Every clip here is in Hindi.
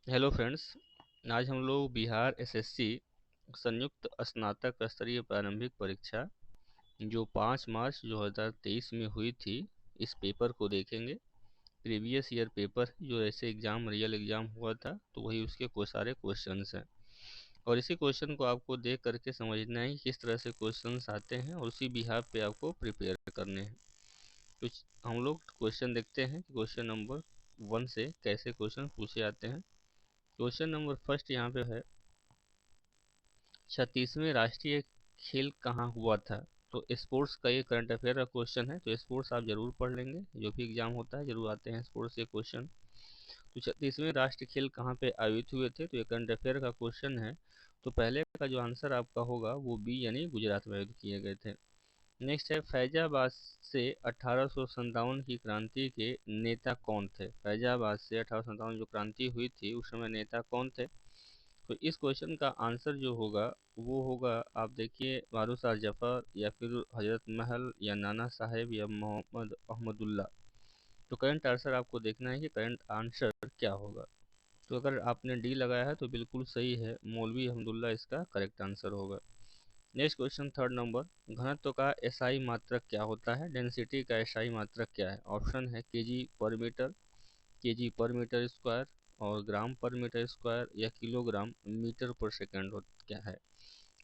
Hello friends. आज हम लोग बिहार एसएससी संयुक्त स्नातक स्तरीय प्रारंभिक परीक्षा जो 5 मार्च 2023 में हुई थी, इस पेपर को देखेंगे। प्रीवियस ईयर पेपर जो ऐसे एग्ज़ाम रियल एग्ज़ाम हुआ था, तो वही उसके सारे क्वेश्चंस हैं। और इसी क्वेश्चन को आपको देख करके समझना है कि किस तरह से क्वेश्चंस आते हैं और उसी बिहार पे आपको प्रिपेयर करने हैं। कुछ हम लोग क्वेश्चन देखते हैं कि क्वेश्चन नंबर 1 से कैसे क्वेश्चन पूछे जाते हैं। क्वेश्चन नंबर फर्स्ट यहाँ पे है, 36वें राष्ट्रीय खेल कहाँ हुआ था। तो स्पोर्ट्स का ये करंट अफेयर का क्वेश्चन है, तो स्पोर्ट्स आप जरूर पढ़ लेंगे, जो भी एग्जाम होता है जरूर आते हैं स्पोर्ट्स के क्वेश्चन। तो 36वें राष्ट्रीय खेल कहाँ पे आयोजित हुए थे, तो ये करंट अफेयर का क्वेश्चन है। तो पहले का जो आंसर आपका होगा वो बी यानी गुजरात में आयोजित किए गए थे। नेक्स्ट है, फैजाबाद से 1857 की क्रांति के नेता कौन थे। फैजाबाद से 1857 जो क्रांति हुई थी उस समय नेता कौन थे। तो इस क्वेश्चन का आंसर जो होगा वो होगा, आप देखिए, मारूफ शाह जफर या फिर हजरत महल या नाना साहेब या मोहम्मद अहमदुल्ला। तो करंट आंसर आपको देखना है कि करंट आंसर क्या होगा। तो अगर आपने डी लगाया है तो बिल्कुल सही है, मौलवी अहमदुल्ला इसका करेक्ट आंसर होगा। नेक्स्ट क्वेश्चन थर्ड नंबर, घनत्व का एसआई मात्रक क्या होता है। डेंसिटी का एसआई मात्रक क्या है। ऑप्शन है केजी पर मीटर, केजी पर मीटर स्क्वायर और ग्राम पर मीटर स्क्वायर या किलोग्राम मीटर पर सेकंड क्या है।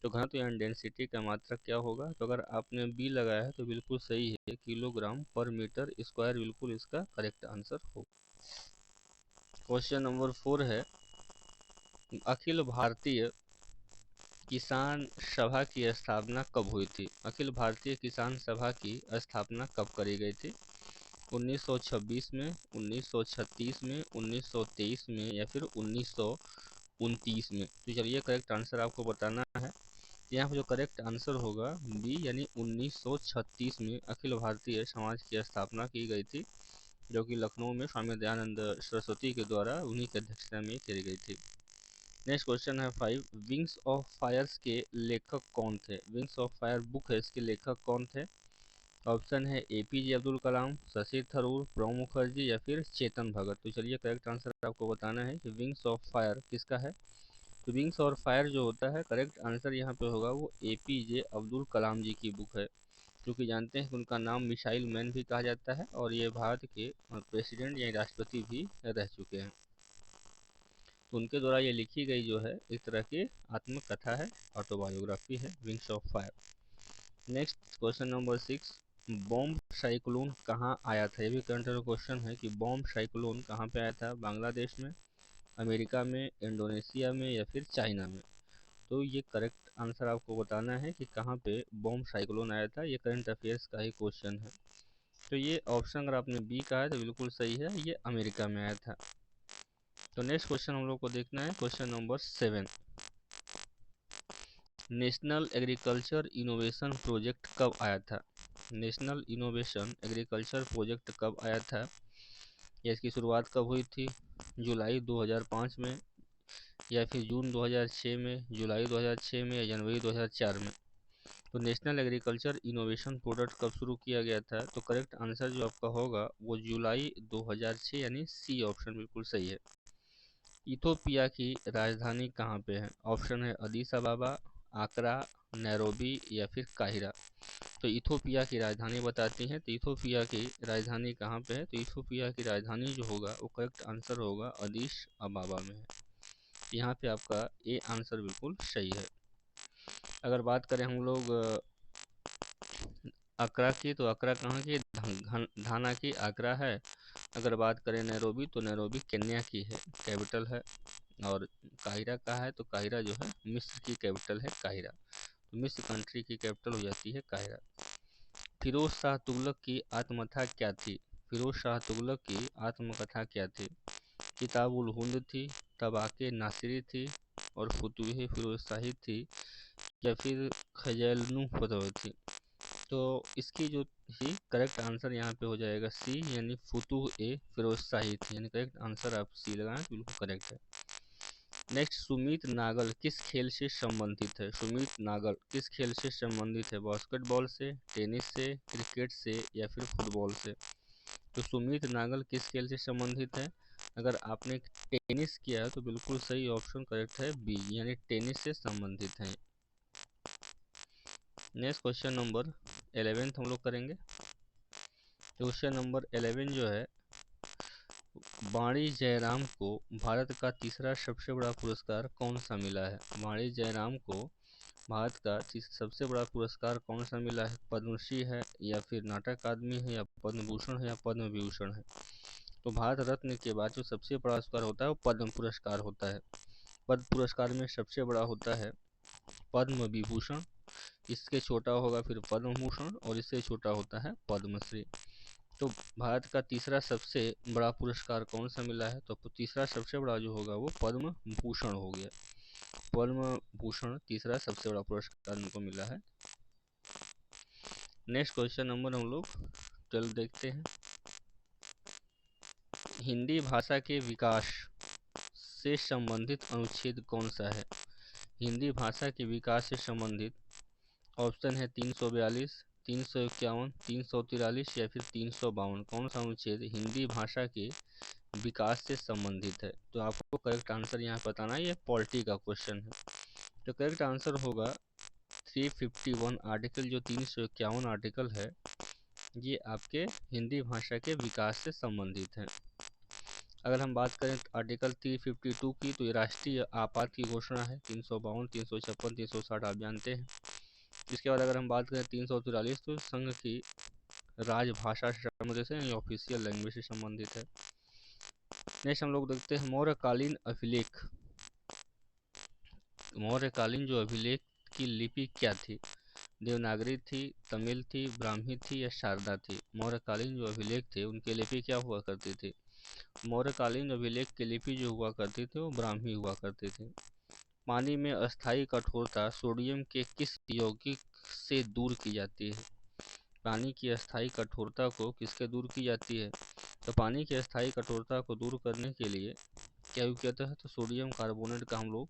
तो घनत्व यानी डेंसिटी का मात्रक क्या होगा। तो अगर आपने बी लगाया है तो बिल्कुल सही है, किलोग्राम पर मीटर स्क्वायर बिल्कुल इसका करेक्ट आंसर होगा। क्वेश्चन नंबर 4 है, अखिल भारतीय किसान सभा की स्थापना कब हुई थी। अखिल भारतीय किसान सभा की स्थापना कब करी गई थी। 1926 में, 1936 में, 1923 में या फिर 1929 में। तो चलिए करेक्ट आंसर आपको बताना है। यहाँ पर जो करेक्ट आंसर होगा बी यानी 1936 में अखिल भारतीय समाज की स्थापना की गई थी, जो कि लखनऊ में स्वामी दयानंद सरस्वती के द्वारा उन्हीं की अध्यक्षता में करी गई थी। नेक्स्ट क्वेश्चन है 5, विंग्स ऑफ फायर्स के लेखक कौन थे। विंग्स ऑफ फायर बुक है, इसके लेखक कौन थे। ऑप्शन है एपीजे अब्दुल कलाम, शशि थरूर, प्रणब मुखर्जी या फिर चेतन भगत। तो चलिए करेक्ट आंसर आपको बताना है कि विंग्स ऑफ फायर किसका है। तो विंग्स और फायर जो होता है, करेक्ट आंसर यहाँ पे होगा वो एपीजे अब्दुल कलाम जी की बुक है, क्योंकि जानते हैं कि उनका नाम मिसाइल मैन भी कहा जाता है और ये भारत के प्रेसिडेंट या राष्ट्रपति भी रह चुके हैं। तो उनके द्वारा ये लिखी गई जो है एक तरह की आत्मकथा है, ऑटोबायोग्राफी है, wings of fire. Next question number 6, bomb cyclone कहाँ आया था। ये भी करंट क्वेश्चन है कि बॉम्ब साइक्लोन कहाँ पे आया था। बांग्लादेश में, अमेरिका में, इंडोनेशिया में या फिर चाइना में। तो ये करेक्ट आंसर आपको बताना है कि कहाँ पे बॉम्ब साइक्लोन आया था। ये करंट अफेयर्स का ही क्वेश्चन है। तो ये ऑप्शन अगर आपने बी कहा है तो बिल्कुल सही है, ये अमेरिका में आया था। तो नेक्स्ट क्वेश्चन हम लोग को देखना है, question number 7, national agriculture innovation project कब आया था। नेशनल इनोवेशन एग्रीकल्चर प्रोजेक्ट कब आया था, या इसकी शुरुआत कब हुई थी। जुलाई 2005 में या फिर जून 2006 में, जुलाई 2006 में या जनवरी 2004 में। तो नेशनल एग्रीकल्चर इनोवेशन प्रोजेक्ट कब शुरू किया गया था। तो करेक्ट आंसर जो आपका होगा वो जुलाई 2006 यानी सी ऑप्शन बिल्कुल सही है। इथोपिया की राजधानी कहाँ पे है। ऑप्शन है अदीस अबाबा, आकरा, नैरोबी या फिर काहिरा। तो इथोपिया की राजधानी बताती हैं, तो इथोपिया की राजधानी कहाँ पे है। तो इथोपिया की राजधानी जो होगा वो करेक्ट आंसर होगा अदीस अबाबा में है। यहाँ पे आपका ए आंसर बिल्कुल सही है। अगर बात करें हम लोग अकरा की, तो अकरा कहाँ की, घाना की आकरा है। अगर बात करें नैरोबी, तो नैरोबी केन्या की है, कैपिटल है। और काहिरा का है, तो काहिरा जो है मिस्र की कैपिटल है काहिरा। तो मिस्र कंट्री की कैपिटल हो जाती है काहिरा। फिरोज शाह तुगलक की आत्मकथा क्या थी। फिरोज शाह तुगलक की आत्मकथा क्या थी। किताबुल हिंद थी, तबाके नासिरी थी और फुतूह फिरोज शाही थी या फिर खजैलनु फतवा थी। तो इसकी जो ही करेक्ट आंसर यहाँ पे हो जाएगा सी यानी फुतूह ए फिरोज शाही थी, यानी करेक्ट आंसर आप सी लगाएं बिल्कुल करेक्ट है। नेक्स्ट, सुमित नागल किस खेल से संबंधित है। सुमित नागल किस खेल से संबंधित है। बास्केटबॉल से, टेनिस से, क्रिकेट से या फिर फुटबॉल से। तो सुमित नागल किस खेल से संबंधित है। अगर आपने टेनिस किया है तो बिल्कुल सही ऑप्शन करेक्ट है बी, यानी टेनिस से संबंधित है। नेक्स्ट क्वेश्चन नंबर 11 हम लोग करेंगे। क्वेश्चन नंबर 11 जो है, वाणी जयराम को भारत का तीसरा सबसे बड़ा पुरस्कार कौन सा मिला है? वाणी जयराम को भारत का सबसे बड़ा पुरस्कार कौन सा मिला है? पद्मश्री है, या फिर नाटक अकादमी है, या पद्म भूषण है, या पद्म विभूषण है? तो भारत रत्न के बाद जो सबसे बड़ा पुरस्कार होता है वो पद्म पुरस्कार होता है। पद्म पुरस्कार में सबसे बड़ा होता है पद्म विभूषण, इसके छोटा होगा फिर पद्म भूषण, और इससे छोटा होता है पद्मश्री। तो भारत का तीसरा सबसे बड़ा पुरस्कार कौन सा मिला है? तो तीसरा सबसे बड़ा जो होगा वो पद्म भूषण हो गया। पद्म भूषण तीसरा सबसे बड़ा पुरस्कार उनको मिला है। नेक्स्ट क्वेश्चन नंबर हम लोग 12 देखते हैं। हिंदी भाषा के विकास से संबंधित अनुच्छेद कौन सा है? हिंदी भाषा के विकास से संबंधित ऑप्शन है 342, 351, 343 या फिर 352। कौन सा अनुच्छेद हिंदी भाषा के विकास से संबंधित है? तो आपको करेक्ट आंसर यहाँ बताना है, ये पॉलिटी का क्वेश्चन है। तो करेक्ट आंसर होगा 351 आर्टिकल, जो 351 आर्टिकल है ये आपके हिंदी भाषा के विकास से संबंधित है। अगर हम बात करें आर्टिकल 352 की, तो ये राष्ट्रीय आपात की घोषणा है। 352, 356, 360 आप जानते हैं। इसके बाद अगर हम बात करें 343, तो संघ की राजभाषा से संबंधित है, ये ऑफिशियल लैंग्वेज से संबंधित है। नेक्स्ट हम लोग देखते हैं मौर्यकालीन अभिलेख। मौर्यकालीन जो अभिलेख की लिपि क्या थी? देवनागरी थी, तमिल थी, ब्राह्मी थी, या शारदा थी? मौर्यकालीन जो अभिलेख थे उनकी लिपि क्या हुआ करती थी? मौर्यकालीन अभिलेख की लिपि जो हुआ करती थी वो ब्राह्मी हुआ करती थी। पानी में अस्थायी कठोरता सोडियम के किस यौगिक से दूर की जाती है? पानी की अस्थायी कठोरता को किसके दूर की जाती है? तो पानी की अस्थायी कठोरता को दूर करने के लिए क्या यूज किया है? तो सोडियम कार्बोनेट का हम लोग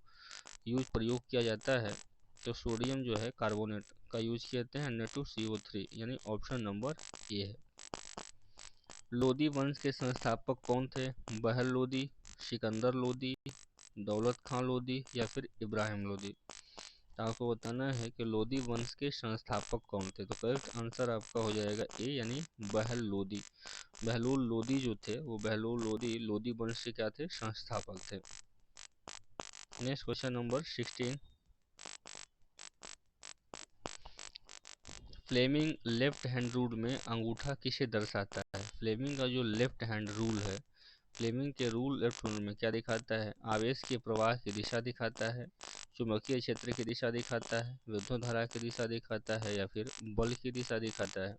प्रयोग किया जाता है। तो सोडियम जो है कार्बोनेट का यूज करते हैं Na2CO3, यानी ऑप्शन नंबर ए है। लोदी वंश के संस्थापक कौन थे? बहल लोदी, सिकंदर लोदी, दौलत खान लोदी, या फिर इब्राहिम लोदी? तो आपको बताना है कि लोदी वंश के संस्थापक कौन थे। तो करेक्ट आंसर आपका हो जाएगा ए, यानी बहल लोदी। बहलोल लोदी जो थे वो बहलोल लोदी लोदी वंश के क्या थे? संस्थापक थे। Next question number 16। Fleming left hand rule में अंगूठा किसे दर्शाता है? फ्लेमिंग का जो लेफ्ट हैंड रूल है, फ्लेमिंग के रूल लेफ्ट रूल में क्या दिखाता है? आवेश के प्रवाह की दिशा दिखाता है, चुंबकीय क्षेत्र की दिशा दिखाता है, विद्युत धारा की दिशा दिखाता है, या फिर बल की दिशा दिखाता है?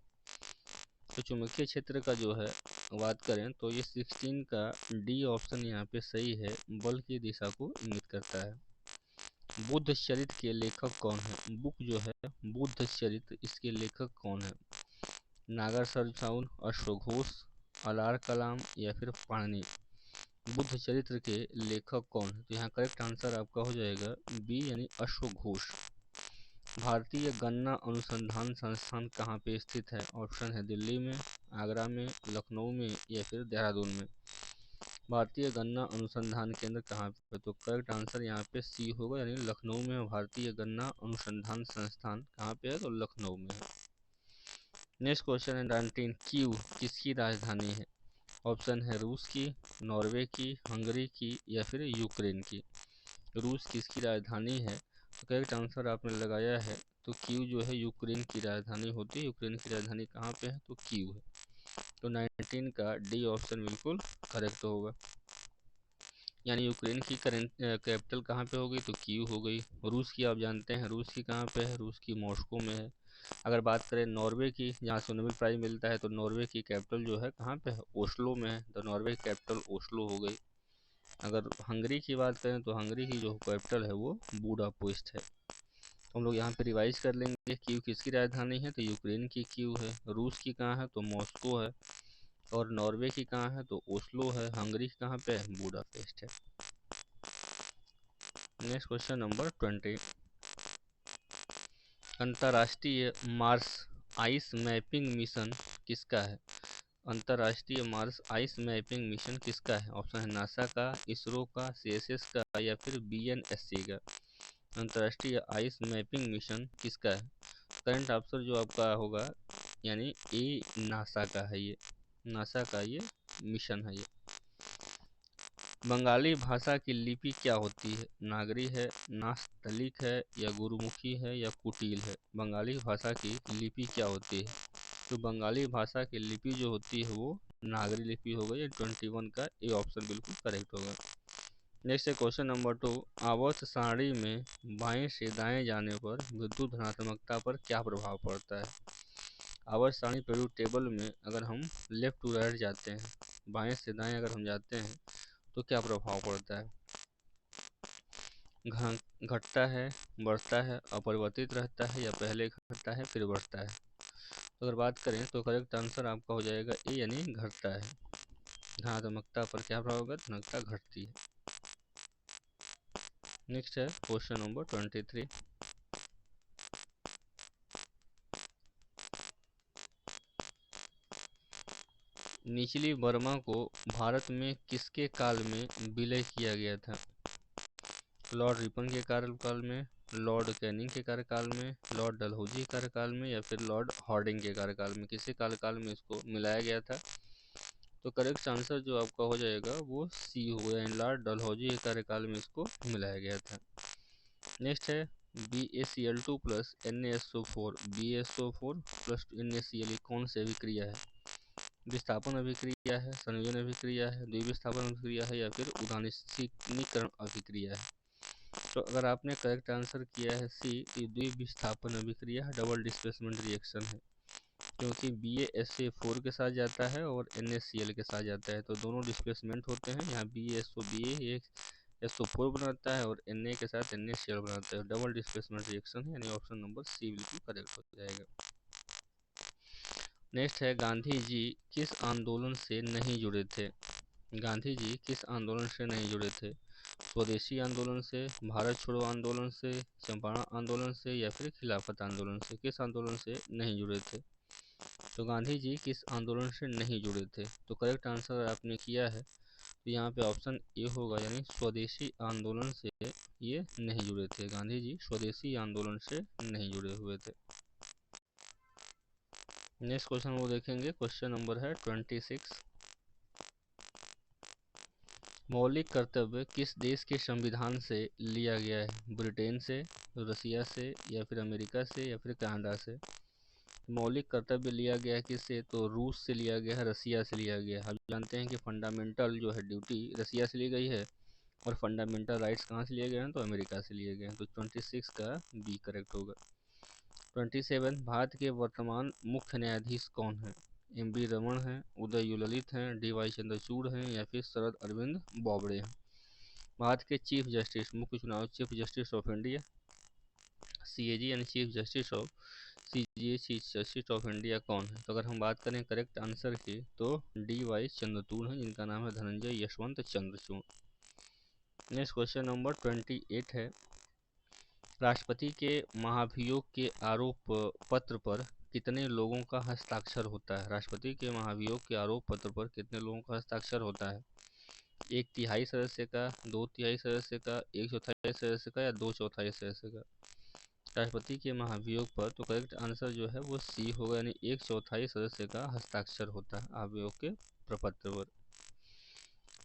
तो चुंबकीय क्षेत्र का जो है बात करें तो ये 16 का डी ऑप्शन यहाँ पे सही है, बल की दिशा को इंगित करता है। बुद्ध चरित के लेखक कौन है? बुक जो है बुद्ध चरित, इसके लेखक कौन है? नागार्जुन साउन, अश्वघोष, अलार कलाम, या फिर पाणिनि? बुद्ध चरित्र के लेखक कौन है? तो यहाँ करेक्ट आंसर आपका हो जाएगा बी, यानी अश्वघोष। भारतीय गन्ना अनुसंधान संस्थान कहाँ पे स्थित है? ऑप्शन है दिल्ली में, आगरा में, लखनऊ में, या फिर देहरादून में? भारतीय गन्ना अनुसंधान केंद्र कहाँ पे? तो करेक्ट आंसर यहाँ पे सी होगा, यानी लखनऊ में भारतीय गन्ना अनुसंधान संस्थान कहाँ पे है? तो लखनऊ में है। नेक्स्ट क्वेश्चन है 19। कीव किसकी राजधानी है? ऑप्शन है रूस की, नॉर्वे की, हंगरी की, या फिर यूक्रेन की? रूस किसकी राजधानी है? तो करेक्ट आंसर आपने लगाया है, तो कीव जो है यूक्रेन की राजधानी होती है। यूक्रेन की राजधानी कहाँ पे है? तो कीव है। तो 19 का डी ऑप्शन बिल्कुल करेक्ट होगा, यानी यूक्रेन की करेंट कैपिटल कहाँ पे होगी? तो कीव हो गई। रूस की आप जानते हैं, रूस की कहाँ पे है? रूस की मॉस्को में है। अगर बात करें नॉर्वे की, जहाँ से नोबेल प्राइज मिलता है, तो नॉर्वे की कैपिटल जो है कहाँ पे है? ओस्लो में है। तो नॉर्वे की कैपिटल ओस्लो हो गई। अगर हंगरी की बात करें तो हंगरी की जो कैपिटल है वो बुडापेस्ट है। तो हम लोग यहाँ पे रिवाइज कर लेंगे, कीव किसकी राजधानी है? तो यूक्रेन की कीव है। रूस की कहाँ है? तो मॉस्को है। और नॉर्वे की कहाँ है? तो ओस्लो है। हंगरी की कहाँ पे है? बुडापेस्ट है। Next question number 20। अंतर्राष्ट्रीय मार्स आइस मैपिंग मिशन किसका है? अंतर्राष्ट्रीय मार्स आइस मैपिंग मिशन किसका है? ऑप्शन है नासा का, इसरो का, सीएसएस का या फिर बीएनएससी का। अंतर्राष्ट्रीय आइस मैपिंग मिशन किसका है? करंट आंसर जो आपका होगा यानी ए नासा का है, ये नासा का ये मिशन है ये। बंगाली भाषा की लिपि क्या होती है? नागरी है, नास्तलिक है या गुरुमुखी है या कुटिल है? बंगाली भाषा की लिपि क्या होती है? तो बंगाली भाषा की लिपि जो होती है वो नागरी लिपि हो गई। 21 का ए ऑप्शन बिल्कुल करेक्ट होगा। नेक्स्ट है क्वेश्चन नंबर 2। आवर्त सारणी में बाएं से दाएं जाने पर विद्युत धनात्मकता पर क्या प्रभाव पड़ता है? आवर्त सारणी पीरियोडिक टेबल में अगर हम लेफ्ट टू राइट जाते हैं, बाएं से दाएं अगर हम जाते हैं तो क्या प्रभाव पड़ता है? घटता है, बढ़ता है, अपरिवर्तित रहता है या पहले घटता है फिर बढ़ता है? तो अगर बात करें तो करेक्ट आंसर आपका हो जाएगा ए यानी घटता है। धनात्मकता पर क्या प्रभाव होगा? धनात्मकता घटती है। नेक्स्ट है क्वेश्चन नंबर 23। निचली बर्मा को भारत में किसके काल में विलय किया गया था? लॉर्ड रिपन के कार्यकाल में, लॉर्ड कैनिंग के कार्यकाल में, लॉर्ड डलहौजी के कार्यकाल में या फिर लॉर्ड हार्डिंग के कार्यकाल में? किसी कार्यकाल में इसको मिलाया गया था? तो करेक्ट आंसर जो आपका हो जाएगा वो सी हो गया, लॉर्ड डलहौजी के कार्यकाल में इसको मिलाया गया था। नेक्स्ट है BaCl2 plus NaSO4, BaSO4 plus NaCl कौन सी अभिक्रिया है? विस्थापन अभिक्रिया है, संयोजन अभिक्रिया है, द्विविस्थापन अभिक्रिया है या फिर उदासीनीकरण अभिक्रिया है? तो अगर आपने करेक्ट आंसर किया है सी, तो द्विविस्थापन अभिक्रिया डबल डिस्प्लेसमेंट रिएक्शन है, क्योंकि BaSO4 के साथ जाता है और NaCl के साथ जाता है, तो दोनों डिस्प्लेसमेंट होते हैं। यहाँ BaSO एक SO4 बनाता है और Na के साथ NaCl बनाता है, डबल डिस्प्लेसमेंट रिएक्शन है, यानी ऑप्शन नंबर सी बिल्कुल करेक्ट हो जाएगा। नेक्स्ट है गांधी जी किस आंदोलन से नहीं जुड़े थे? गांधी जी किस आंदोलन से नहीं जुड़े थे? स्वदेशी आंदोलन से, भारत छोड़ो आंदोलन से, चंपारण आंदोलन से या फिर खिलाफत आंदोलन से? किस आंदोलन से नहीं जुड़े थे? तो गांधी जी किस आंदोलन से नहीं जुड़े थे? तो करेक्ट आंसर आपने किया है तो यहाँ पे ऑप्शन ए होगा, यानी स्वदेशी आंदोलन से ये नहीं जुड़े थे। गांधी जी स्वदेशी आंदोलन से नहीं जुड़े हुए थे। नेक्स्ट क्वेश्चन वो देखेंगे, क्वेश्चन नंबर है 26। मौलिक कर्तव्य किस देश के संविधान से लिया गया है? ब्रिटेन से, रसिया से या फिर अमेरिका से या फिर कनाडा से? मौलिक कर्तव्य लिया गया है किससे? तो रूस से लिया गया है, रसिया से लिया गया है। हम जानते हैं कि फंडामेंटल जो है ड्यूटी रसिया से ली गई है और फंडामेंटल राइट्स कहाँ से लिए गए हैं? तो अमेरिका से लिए गए हैं। तो 26 का बी करेक्ट होगा। 27 भारत के वर्तमान मुख्य न्यायाधीश कौन है? MB रमन हैं, उदय यू ललित हैं, DY चंद्रचूड़ हैं या फिर शरद अरविंद बोबड़े हैं? भारत के चीफ जस्टिस, मुख्य चुनाव chief justice of India, CAG यानी chief justice of CGA chief justice of India कौन है? तो अगर हम बात करें करेक्ट आंसर की तो DY चंद्रचूड़ हैं, जिनका नाम है Dhananjay Yashwant Chandrachud. Next question number 28 है। राष्ट्रपति के महाभियोग के आरोप पत्र पर कितने लोगों का हस्ताक्षर होता है? राष्ट्रपति के महाभियोग के आरोप पत्र पर कितने लोगों का हस्ताक्षर होता है? 1/3 सदस्य का, 2/3 सदस्य का, 1/4 सदस्य का या 2/4 सदस्य का? राष्ट्रपति के महाभियोग पर तो करेक्ट आंसर जो है वो सी होगा, यानी 1/4 सदस्य का हस्ताक्षर होता है अभियोग के प्रपत्र पर।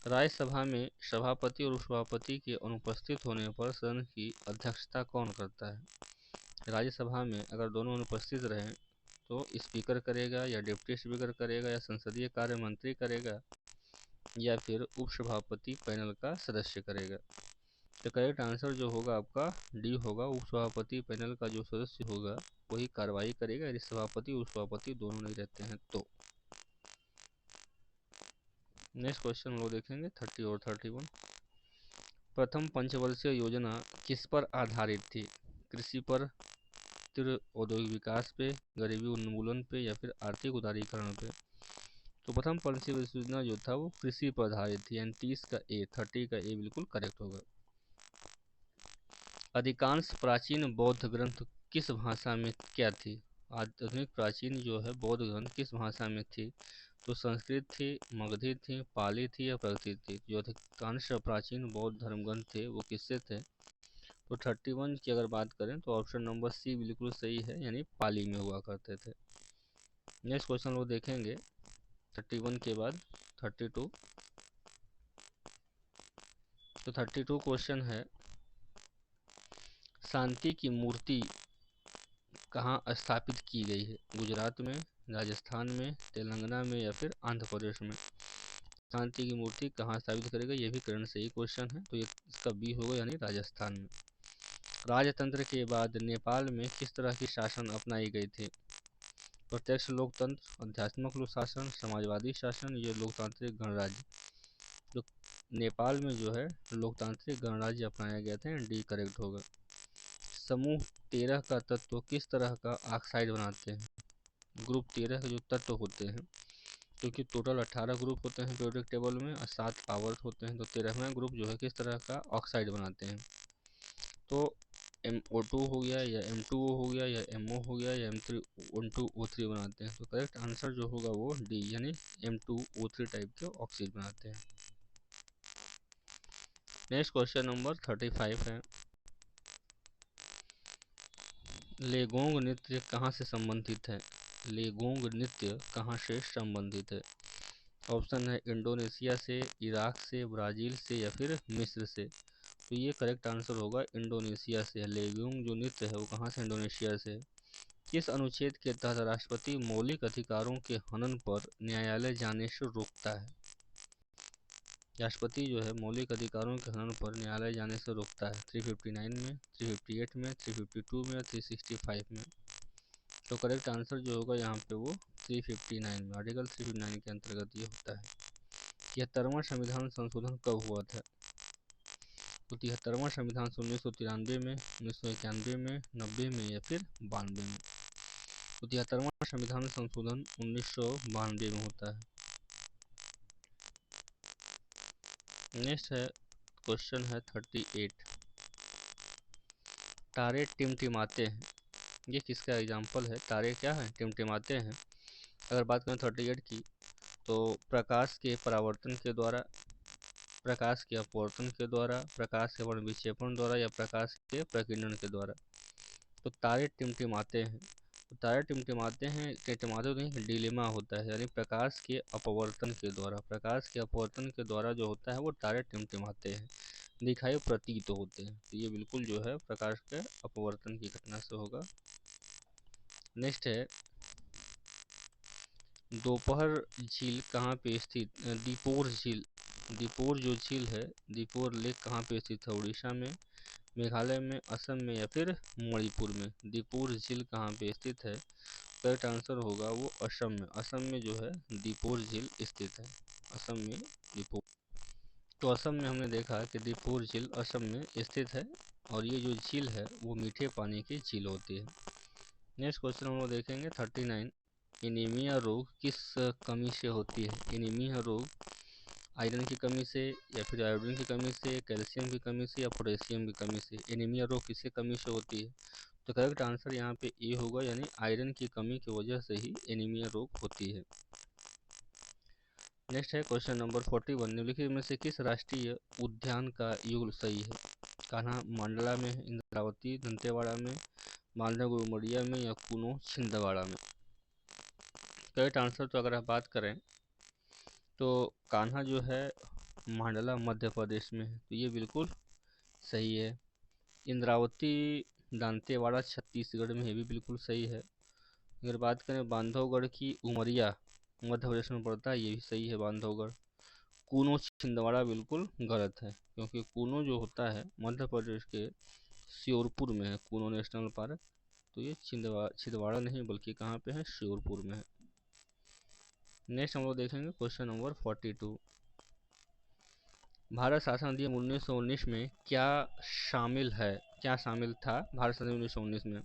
राज्यसभा में सभापति और उपसभापति के अनुपस्थित होने पर सदन की अध्यक्षता कौन करता है? राज्यसभा में अगर दोनों अनुपस्थित रहें तो स्पीकर करेगा या डिप्टी स्पीकर करेगा या संसदीय कार्य मंत्री करेगा या फिर उपसभापति पैनल का सदस्य करेगा? तो करेक्ट आंसर जो होगा आपका डी होगा, उपसभापति पैनल का जो सदस्य होगा वही कार्रवाई करेगा, यदि सभापति उपसभापति दोनों नहीं रहते हैं तो। नेक्स्ट क्वेश्चन वो देखेंगे 30 और 31। प्रथम पंचवर्षीय योजना किस पर आधारित थी? कृषि पर, तीव्र औद्योगिक विकास पे, गरीबी उन्मूलन पे या फिर आर्थिक उदारीकरण पे? तो प्रथम पंचवर्षीय योजना जो था वो कृषि पर आधारित थी, यानी 30 का ए बिल्कुल करेक्ट होगा। अधिकांश प्राचीन बौद्ध ग्रंथ किस भाषा में क्या थी? आधुनिक प्राचीन जो है बौद्ध ग्रंथ किस भाषा में थी? तो संस्कृत थी, मगधी थी, पाली थी या प्राकृत थी। जो अधिकांश प्राचीन बौद्ध धर्मग्रंथ थे वो किससे थे? तो 31 की अगर बात करें तो ऑप्शन नंबर सी बिल्कुल सही है, यानी पाली में हुआ करते थे। नेक्स्ट क्वेश्चन वो देखेंगे 31 के बाद 32। तो 32 क्वेश्चन है, शांति की मूर्ति कहाँ स्थापित की गई है? गुजरात में, राजस्थान में, तेलंगाना में या फिर आंध्र प्रदेश में? शांति की मूर्ति कहाँ स्थापित करेगा? ये भी करंट से ही क्वेश्चन है, तो ये इसका बी होगा, यानी राजस्थान में। राजतंत्र के बाद नेपाल में किस तरह की शासन अपनाई गई थी? प्रत्यक्ष लोकतंत्र, आध्यात्मिक शासन, समाजवादी शासन, ये लोकतांत्रिक गणराज्य। तो नेपाल में जो है लोकतांत्रिक गणराज्य अपनाया गया था, डी करेक्ट होगा। समूह 13 का तत्व किस तरह का ऑक्साइड बनाते हैं? ग्रुप 13 के जो तत्व होते हैं, क्योंकि टोटल 18 ग्रुप होते हैं पीरियोडिक टेबल में और 7 पावर होते हैं, तो 13वां ग्रुप जो है किस तरह का ऑक्साइड बनाते हैं? तो MO2 हो गया, या M2O हो गया, या MO हो गया, या M3O2O3 बनाते हैं। तो करेक्ट आंसर जो होगा वो डी, यानी M2O3 टाइप के ऑक्सीजन बनाते हैं। नेक्स्ट क्वेश्चन नंबर 35 है, लेगोंग नृत्य कहाँ से संबंधित है? लेगोंग नृत्य कहाँ से संबंधित है? ऑप्शन है इंडोनेशिया से, इराक से, ब्राज़ील से या फिर मिस्र से। तो ये करेक्ट आंसर होगा इंडोनेशिया से। लेगोंग जो नृत्य है वो कहाँ से? इंडोनेशिया से। किस अनुच्छेद के तहत राष्ट्रपति मौलिक अधिकारों के हनन पर न्यायालय जाने से रोकता है? राष्ट्रपति जो है मौलिक अधिकारों के हनन पर न्यायालय जाने से रोकता है। 359 में, 358 में, 352 में, 365 में? तो करेक्ट आंसर जो होगा यहाँ पे वो 359 में, आर्टिकल 359 के अंतर्गत ये होता है। 73वां संविधान संशोधन कब हुआ था? तो 73वां संविधान 1993 में, 1991 में, 90 में या फिर 92 में? तो 73वां संविधान संशोधन 1992 में होता है। नेक्स्ट है क्वेश्चन है 38, तारे टिमटिमाते हैं, ये किसका एग्जाम्पल है? तारे क्या है? टिमटिमाते हैं। अगर बात करें 38 की, तो प्रकाश के परावर्तन के द्वारा, प्रकाश के अपवर्तन के द्वारा, प्रकाश के वर्ण विक्षेपण द्वारा या प्रकाश के प्रकीर्णन के द्वारा? तो तारे टिमटिमाते हैं। तो तारे टिमटिमाते हैं, टिमटिमाते तो नहीं, डिलेमा होता है, यानी प्रकाश के अपवर्तन के द्वारा, प्रकाश के अपवर्तन के द्वारा जो होता है वो तारे टिमटिमाते हैं, दिखाई प्रतीत होते हैं। तो ये बिल्कुल जो है प्रकाश के अपवर्तन की घटना से होगा। नेक्स्ट है, दोपहर झील कहाँ पे स्थित? दीपोर झील, दीपोर जो झील है, दीपोर लेक कहाँ पे स्थित है? उड़ीसा में, मेघालय में, असम में या फिर मणिपुर में? दीपोर झील कहाँ पे स्थित है? करेक्ट आंसर होगा वो असम में। असम में जो है दीपोर झील स्थित है, असम में दीपोर। तो असम में हमने देखा कि दीपोर झील असम में स्थित है, और ये जो झील है वो मीठे पानी की झील होती है। नेक्स्ट क्वेश्चन हम लोग देखेंगे 39, एनीमिया रोग किस कमी से होती है? एनीमिया रोग आयरन की कमी से, या फिर आयोडीन की कमी से, कैल्शियम की कमी से या पोटेशियम की कमी से? एनीमिया रोग किसकी कमी से होती है? तो करेक्ट आंसर यहाँ पे ए होगा, यानी आयरन की कमी की वजह से ही एनीमिया रोग होती है। नेक्स्ट है क्वेश्चन नंबर 41, निम्नलिखित में से किस राष्ट्रीय उद्यान का युगल सही है? कान्हा मंडला में, इंद्रावती दंतेवाड़ा में, बांधवगढ़ उमरिया में या कुनो छिंदवाड़ा में? करेक्ट आंसर तो अगर आप बात करें तो कान्हा जो है मंडला मध्य प्रदेश में है, तो ये बिल्कुल सही है। इंद्रावती दांतेवाड़ा छत्तीसगढ़ में है, भी बिल्कुल सही है। अगर बात करें बांधवगढ़ की, उमरिया मध्य प्रदेश में पड़ता है, ये भी सही है बांधवगढ़। कूनो छिंदवाड़ा बिल्कुल गलत है, क्योंकि कूनो जो होता है मध्य प्रदेश के श्योरपुर में है, कूनो नेशनल पार्क। तो ये छिंदवाड़ा नहीं बल्कि कहाँ पे है? श्योरपुर में है। नेक्स्ट हम लोग देखेंगे क्वेश्चन नंबर 42, भारत शासन अधिनियम 1919 में क्या शामिल है? क्या शामिल था भारत शासन 1919 में?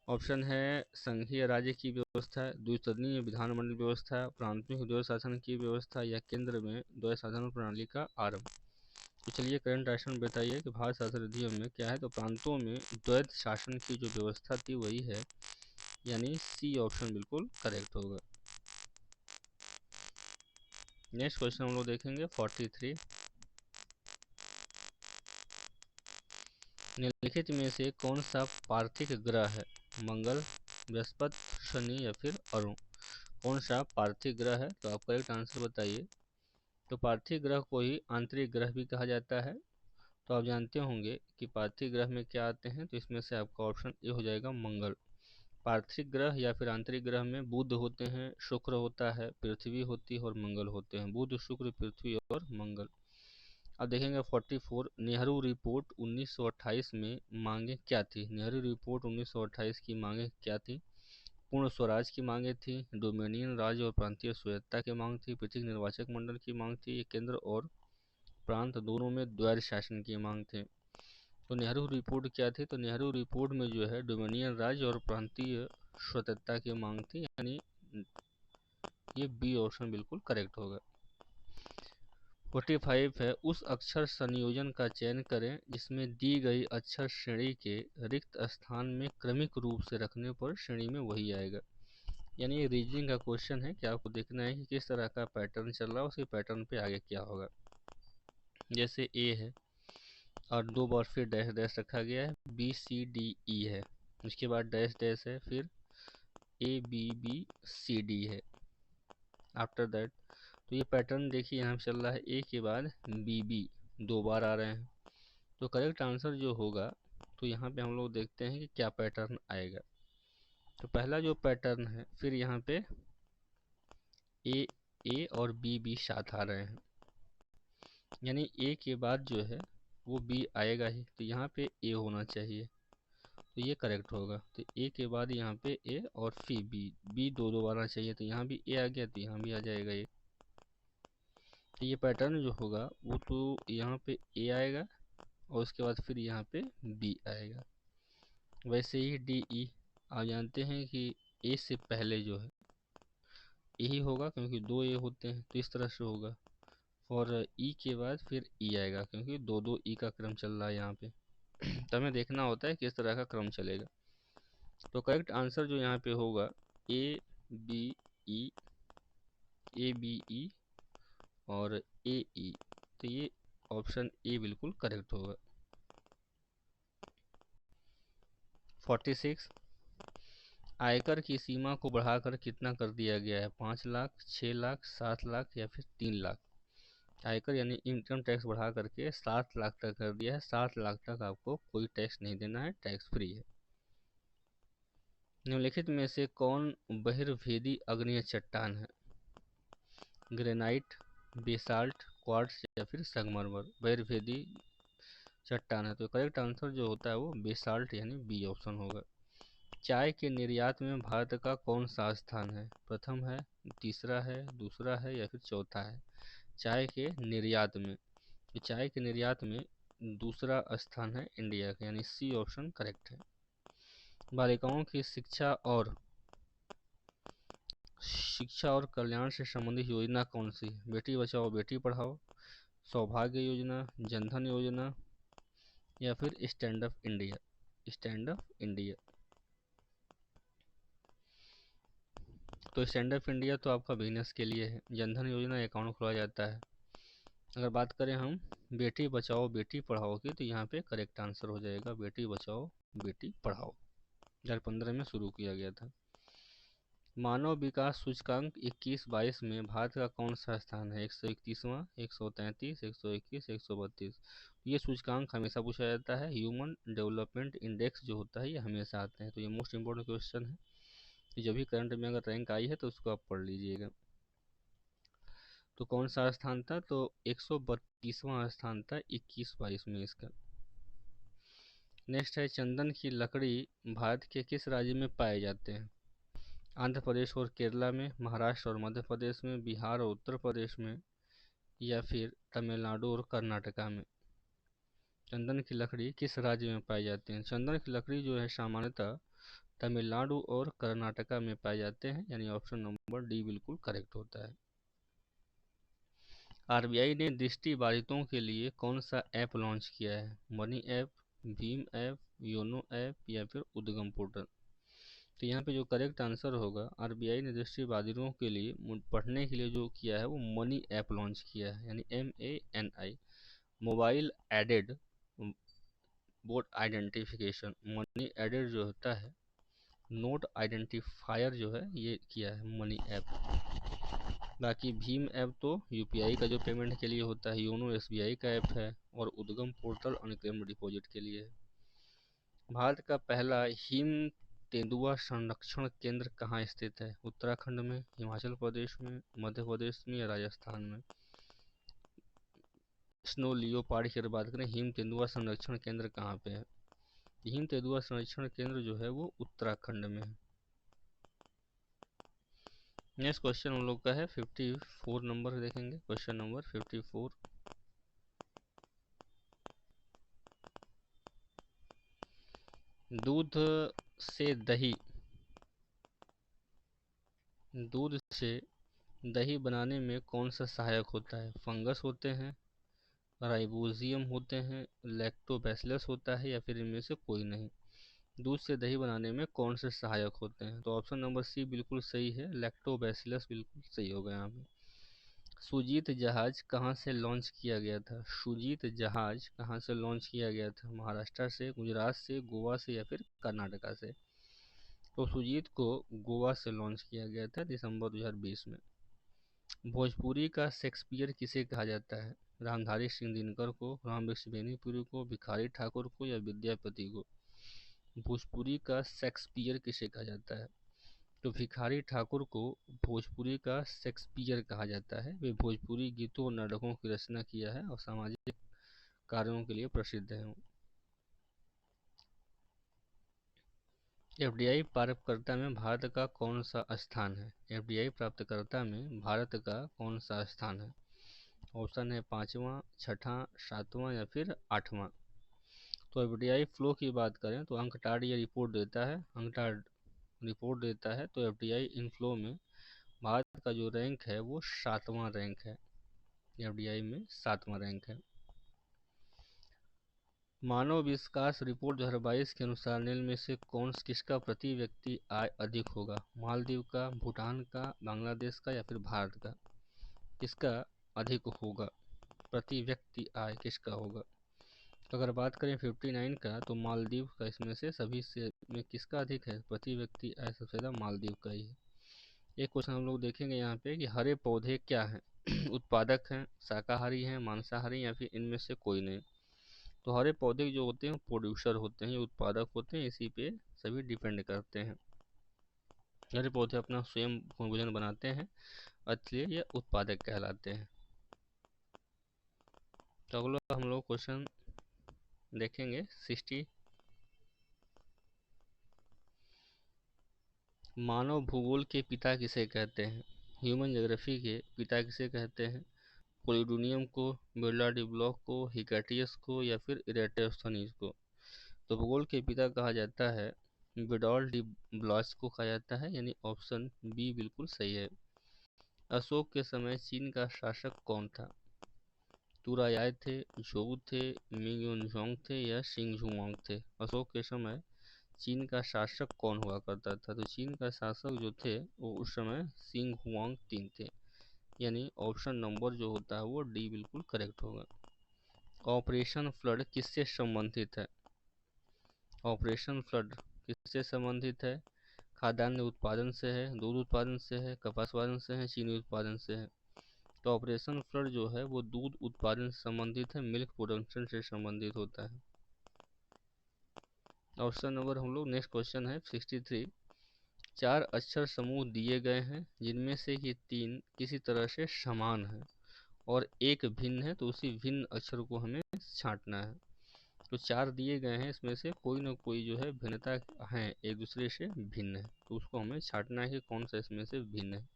ऑप्शन है संघीय राज्य की व्यवस्था, द्विसदनीय विधानमंडल व्यवस्था, प्रांतों की द्वैध शासन की व्यवस्था या केंद्र में द्वैध शासन प्रणाली का आरंभ? तो चलिए करंट राशन बताइए कि भारत शासन अधिनियम में क्या है? तो प्रांतों में द्वैध शासन की जो व्यवस्था थी वही है, यानी सी ऑप्शन बिल्कुल करेक्ट होगा। नेक्स्ट क्वेश्चन हम लोग देखेंगे 43। निम्नलिखित में से कौन सा पार्थिव ग्रह है? मंगल, बृहस्पति, शनि या फिर अरुण? कौन सा पार्थिव ग्रह है? तो आप करेक्ट आंसर बताइए। तो पार्थिव ग्रह को ही आंतरिक ग्रह भी कहा जाता है। तो आप जानते होंगे कि पार्थिव ग्रह में क्या आते हैं, तो इसमें से आपका ऑप्शन ए हो जाएगा मंगल। पार्थिव ग्रह या फिर आंतरिक ग्रह में बुध होते हैं, शुक्र होता है, पृथ्वी होती है और मंगल होते हैं। बुध, शुक्र, पृथ्वी और मंगल। अब देखेंगे 44। नेहरू रिपोर्ट 1928 में मांगे क्या थी? नेहरू रिपोर्ट 1928 की मांगे क्या थी? पूर्ण स्वराज की मांगे थी, डोमिनियन राज्य और प्रांतीय स्वायत्तता की मांग थी, पृथक निर्वाचक मंडल की मांग थी, केंद्र और प्रांत दोनों में द्वैध शासन की मांग थी। तो नेहरू रिपोर्ट क्या थी? तो नेहरू रिपोर्ट में जो है डोमिनियन राज्य और प्रांतीय स्वायत्तता की मांग थी, यानी ये बी ऑप्शन बिल्कुल करेक्ट होगा। 45 है, उस अक्षर संयोजन का चयन करें जिसमें दी गई अक्षर श्रेणी के रिक्त स्थान में क्रमिक रूप से रखने पर श्रेणी में वही आएगा। यानी ये रीजनिंग का क्वेश्चन है कि आपको देखना है कि किस तरह का पैटर्न चल रहा है, उसके पैटर्न पे आगे क्या होगा। जैसे ए है और 2 बार फिर डैश डैश रखा गया है, बी सी डी ई है, उसके बाद डैश डैश है, फिर A B B C D है आफ्टर दैट। तो ये पैटर्न देखिए यहाँ चल रहा है, ए के बाद बी बी 2 बार आ रहे हैं। तो करेक्ट आंसर जो होगा, तो यहाँ पे हम लोग देखते हैं कि क्या पैटर्न आएगा। तो पहला जो पैटर्न है, फिर यहाँ पे ए और बी बी साथ आ रहे हैं, यानी ए के बाद जो है वो बी आएगा ही, तो यहाँ पे ए होना चाहिए, तो ये करेक्ट होगा। तो ए के बाद यहाँ पे ए और फिर बी दो दो आना चाहिए, तो यहाँ भी ए आ गया, तो यहाँ भी आ जाएगा ए। तो ये पैटर्न जो होगा वो तो यहाँ पे ए आएगा और उसके बाद फिर यहाँ पे बी आएगा। वैसे ही डी ई आप जानते हैं कि ए से पहले जो है यही होगा, क्योंकि 2 ए होते हैं, तो इस तरह से होगा। और ई के बाद फिर ई आएगा, क्योंकि 2 ई का क्रम चल रहा है यहाँ पे। तो हमें देखना होता है किस तरह का क्रम चलेगा। तो करेक्ट आंसर जो यहाँ पे होगा A B E, A B E और ए ई। तो ये ऑप्शन ए बिल्कुल करेक्ट होगा। 46। आयकर की सीमा को बढ़ाकर कितना कर दिया गया है? 5 लाख, 6 लाख, 7 लाख या फिर 3 लाख? आयकर यानी इनकम टैक्स बढ़ा करके 7 लाख तक कर दिया है। 7 लाख तक आपको कोई टैक्स नहीं देना है, टैक्स फ्री है। निम्नलिखित में से कौन बहिर्वेदी आग्नेय चट्टान है? ग्रेनाइट, बेसाल्ट, क्वार्ट्ज या फिर संगमरमर? बहिर्वेदी चट्टान है, तो करेक्ट आंसर जो होता है वो बेसाल्ट यानी बी ऑप्शन होगा। चाय के निर्यात में भारत का कौन सा स्थान है? प्रथम है, तीसरा है, दूसरा है या फिर चौथा है? चाय के निर्यात में, तो चाय के निर्यात में दूसरा स्थान है इंडिया का, यानी सी ऑप्शन करेक्ट है। बालिकाओं की शिक्षा और कल्याण से संबंधित योजना कौन सी? बेटी बचाओ बेटी पढ़ाओ, सौभाग्य योजना, जनधन योजना या फिर stand up India? Stand up India. तो स्टैंड अप इंडिया तो आपका बिजनेस के लिए है, जनधन योजना अकाउंट खोला जाता है। अगर बात करें हम बेटी बचाओ बेटी पढ़ाओ की, तो यहाँ पे करेक्ट आंसर हो जाएगा बेटी बचाओ बेटी पढ़ाओ, 2015 में शुरू किया गया था। मानव विकास सूचकांक 21-22 में भारत का कौन सा स्थान है? 131वां, 133, 121, 132? ये सूचकांक हमेशा पूछा जाता है। ह्यूमन डेवलपमेंट इंडेक्स जो होता है ये हमेशा आते हैं, तो ये मोस्ट इंपॉर्टेंट क्वेश्चन है। तो जब भी करंट में अगर रैंक आई है तो उसको आप पढ़ लीजिएगा। तो कौन सा स्थान था? तो 132वां स्थान था 21-22 में इसका। नेक्स्ट है, चंदन की लकड़ी भारत के किस राज्य में पाए जाते हैं? आंध्र प्रदेश और केरला में, महाराष्ट्र और मध्य प्रदेश में, बिहार और उत्तर प्रदेश में या फिर तमिलनाडु और कर्नाटका में? चंदन की लकड़ी किस राज्य में पाई जाती है? चंदन की लकड़ी जो है सामान्यतः तमिलनाडु और कर्नाटका में पाए जाते हैं, यानी ऑप्शन नंबर डी बिल्कुल करेक्ट होता है। आरबीआई ने दृष्टिबाधितों के लिए कौन सा ऐप लॉन्च किया है? Money app, Bhim app, YONO app या फिर उद्गम पोर्टल? तो यहाँ पे जो करेक्ट आंसर होगा, आरबीआई ने दृष्टिबाधिरों के लिए पढ़ने के लिए जो किया है वो मनी ऐप लॉन्च किया है, यानी MANI, mobile aided board identification. MANI aided जो होता है नोट आइडेंटिफायर जो है ये किया है मनी ऐप। बाकी भीम ऐप तो यूपीआई का जो पेमेंट के लिए होता है, योनो एसबीआई का ऐप है, और उद्गम पोर्टल अनक्लेम्ड डिपॉजिट के लिए है। भारत का पहला हिम तेंदुआ संरक्षण केंद्र कहाँ स्थित है? उत्तराखंड में, हिमाचल प्रदेश में, मध्य प्रदेश में या राजस्थान में? स्नो लियोपार्ड की अगर बात करें, हिम तेंदुआ संरक्षण केंद्र कहाँ पे है? हिम तेंदुआ संरक्षण केंद्र जो है वो उत्तराखंड में है। नेक्स्ट क्वेश्चन हम लोग का है 54 नंबर, देखेंगे क्वेश्चन नंबर 54। दूध से दही दूध से दही बनाने में कौन सा सहायक होता है? फंगस होते हैं, राइबोजियम होते हैं, लैक्टोबैसिलस होता है, या फिर इनमें से कोई नहीं? दूध से दही बनाने में कौन से सहायक होते हैं? तो ऑप्शन नंबर सी बिल्कुल सही है, लैक्टोबैसिलस बिल्कुल सही होगा यहाँ पे। सुजीत जहाज कहाँ से लॉन्च किया गया था? सुजीत जहाज कहाँ से लॉन्च किया गया था? महाराष्ट्र से, गुजरात से, गोवा से, या फिर कर्नाटका से? तो सुजीत को गोवा से लॉन्च किया गया था दिसंबर 2020 में। भोजपुरी का शेक्सपियर किसे कहा जाता है? रामधारी सिंह दिनकर को, राम वृक्ष बेनीपुरी को, भिखारी ठाकुर को, या विद्यापति को? भोजपुरी का शेक्सपियर किसे कहा जाता है? तो भिखारी ठाकुर को भोजपुरी का शेक्सपियर कहा जाता है। वे भोजपुरी गीतों और नाटकों की रचना किया है और सामाजिक कार्यों के लिए प्रसिद्ध है। एफडीआई प्राप्तकर्ता में भारत का कौन सा स्थान है? एफडीआई प्राप्तकर्ता में भारत का कौन सा स्थान है? ऑप्शन है 5वां, 6ठा, 7वां, या फिर 8वां? तो एफडीआई फ्लो की बात करें तो अंकटाड ये रिपोर्ट देता है, अंकटाड रिपोर्ट देता है, तो एफडीआई इनफ्लो में भारत का जो रैंक है वो 7वां रैंक है। एफडीआई में 7वां रैंक है। मानव विकास रिपोर्ट 2022 के अनुसार निम्न में से किसका प्रति व्यक्ति आय अधिक होगा? मालदीव का, भूटान का, बांग्लादेश का, या फिर भारत का? किसका अधिक होगा? प्रति व्यक्ति आय किसका होगा? तो अगर बात करें 59 का, तो मालदीव का इसमें से सभी से में किसका अधिक है? प्रति व्यक्ति आय सबसे ज़्यादा मालदीव का ही है। एक क्वेश्चन हम लोग देखेंगे यहाँ पे कि हरे पौधे क्या हैं? उत्पादक हैं, शाकाहारी हैं, मांसाहारी, या फिर इनमें से कोई नहीं? तो हरे पौधे जो होते हैं प्रोड्यूसर होते हैं, ये उत्पादक होते हैं, इसी पे सभी डिपेंड करते हैं। हरे पौधे अपना स्वयं भोजन बनाते हैं, इसलिए ये उत्पादक कहलाते हैं। तो अगला हम लोग क्वेश्चन देखेंगे 60। मानव भूगोल के पिता किसे कहते हैं? ह्यूमन ज्योग्राफी के पिता किसे कहते हैं? पोलिडोनियम को, बिरला डी ब्लॉक को, हिकाटियस को, या फिर इरेटोस्थनीज को? तो भूगोल के पिता कहा जाता है विडॉल डी ब्लॉस को कहा जाता है, यानी ऑप्शन बी बिल्कुल सही है। अशोक के समय चीन का शासक कौन था? तुरायाय थे, झोउ थे, मिंगयोंगजोंग थे, या शिंगजुआंग थे? अशोक के समय चीन का शासक कौन हुआ करता था? तो चीन का शासक जो थे वो उस समय सिंग हुआंग तीन थे, यानी ऑप्शन नंबर जो होता है वो डी बिल्कुल करेक्ट होगा। ऑपरेशन फ्लड किससे संबंधित है? ऑपरेशन फ्लड किससे संबंधित है? खाद्यान्न उत्पादन से है, दूध उत्पादन से है, कपास उत्पादन से है, चीनी उत्पादन से है? तो ऑपरेशन फ्लड जो है वो दूध उत्पादन से संबंधित है, मिल्क प्रोडक्शन से संबंधित होता है। ऑप्शन नंबर हम लोग नेक्स्ट क्वेश्चन है 63। 4 अक्षर समूह दिए गए हैं जिनमें से कि 3 किसी तरह से समान है और एक भिन्न है, तो उसी भिन्न अक्षर को हमें छांटना है। तो 4 दिए गए हैं, इसमें से कोई ना कोई जो है भिन्नता है, एक दूसरे से भिन्न है, तो उसको हमें छांटना है कि कौन सा इसमें से भिन्न है।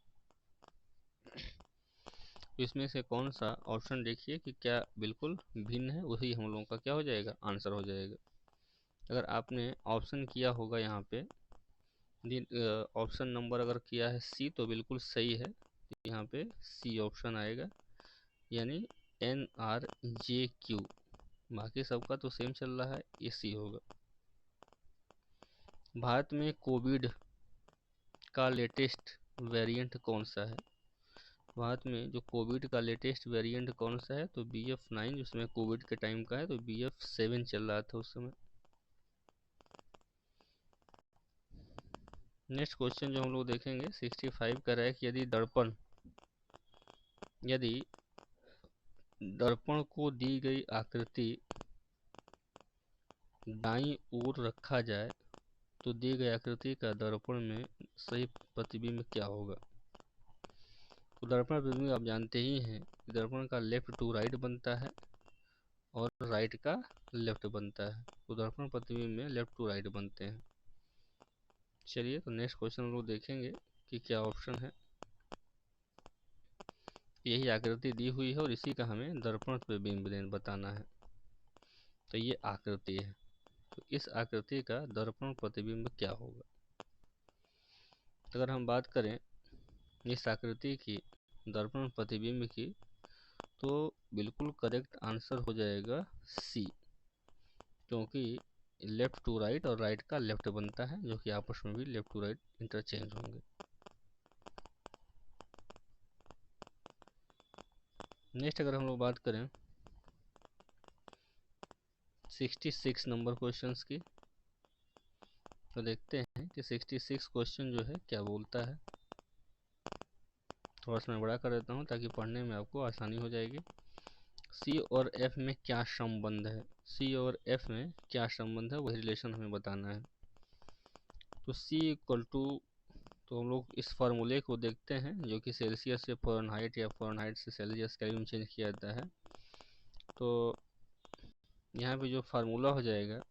तो इसमें से कौन सा ऑप्शन देखिए कि क्या बिल्कुल भिन्न है, वही हम लोगों का क्या हो जाएगा, आंसर हो जाएगा। अगर आपने ऑप्शन किया होगा यहाँ पे ऑप्शन नंबर अगर किया है सी, तो बिल्कुल सही है, यहाँ पे सी ऑप्शन आएगा, यानी NRJQ। बाकी सबका तो सेम चल रहा है, ये सी होगा। भारत में कोविड का लेटेस्ट वेरिएंट कौन सा है? भारत में जो कोविड का लेटेस्ट वेरिएंट कौन सा है? तो BF9, जिसमें कोविड के टाइम का है, तो BF7 चल रहा था उस समय। नेक्स्ट क्वेश्चन जो हम लोग देखेंगे 65 का है कि यदि दर्पण को दी गई आकृति दाईं ओर रखा जाए तो दी गई आकृति का दर्पण में सही प्रतिबिंब क्या होगा? तो दर्पण प्रतिबिंब आप जानते ही हैं कि दर्पण का लेफ्ट टू राइट बनता है और राइट का लेफ्ट बनता है। तो दर्पण प्रतिबिंब में लेफ्ट टू राइट बनते हैं। चलिए, तो नेक्स्ट क्वेश्चन हम लोग देखेंगे कि क्या ऑप्शन है। यही आकृति दी हुई है और इसी का हमें दर्पण प्रतिबिंब बताना है। तो ये आकृति है, तो इस आकृति का दर्पण प्रतिबिंब क्या होगा? अगर हम बात करें इस आकृति की दर्पण प्रतिबिंब की, तो बिल्कुल करेक्ट आंसर हो जाएगा सी, क्योंकि लेफ्ट टू राइट और राइट का लेफ्ट बनता है, जो कि आपस में भी लेफ्ट टू राइट इंटरचेंज होंगे। नेक्स्ट अगर हम लोग बात करें 66 नंबर क्वेश्चंस की, तो देखते हैं कि 66 क्वेश्चन जो है क्या बोलता है। थोड़ा सा मैं बड़ा कर देता हूँ ताकि पढ़ने में आपको आसानी हो जाएगी। सी और एफ में क्या संबंध है? सी और एफ में क्या संबंध है, वही रिलेशन हमें बताना है। तो सी इक्वल टू, तो हम लोग इस फार्मूले को देखते हैं जो कि सेल्सियस से फ़ारेनहाइट या फ़ारेनहाइट से सेल्सियस केल्विन चेंज किया जाता है। तो यहाँ पे जो फार्मूला हो जाएगा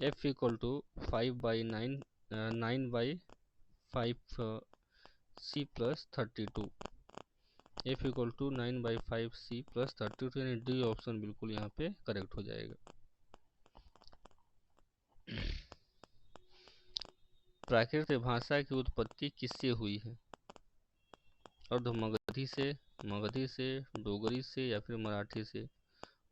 F equal to 5/9 9/5 C plus 32। F equal to 9/5 C plus 32, यानी डी ऑप्शन बिल्कुल यहाँ पे करेक्ट हो जाएगा। प्राकृत भाषा की उत्पत्ति किससे हुई है? अर्ध मगधी से, डोगरी से या फिर मराठी से?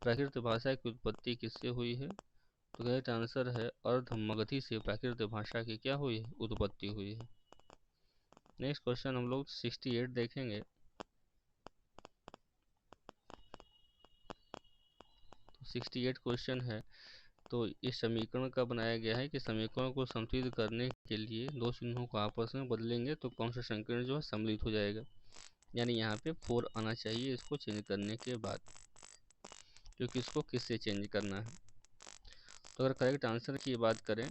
प्राकृत भाषा की उत्पत्ति किससे हुई है? तो करेक्ट आंसर है अर्ध मगधी से प्राकृत भाषा की क्या हुई है? उत्पत्ति हुई है। नेक्स्ट क्वेश्चन हम लोग 68 देखेंगे। तो 68 क्वेश्चन है, तो इस समीकरण का बनाया गया है कि समीकरण को संतुलित करने के लिए दो चिन्हों को आपस में बदलेंगे तो कौन सा समीकरण जो है सम्मिलित हो जाएगा, यानी यहाँ पे 4 आना चाहिए इसको चेंज करने के बाद, क्योंकि इसको किससे चेंज करना है। तो अगर करेक्ट आंसर की बात करें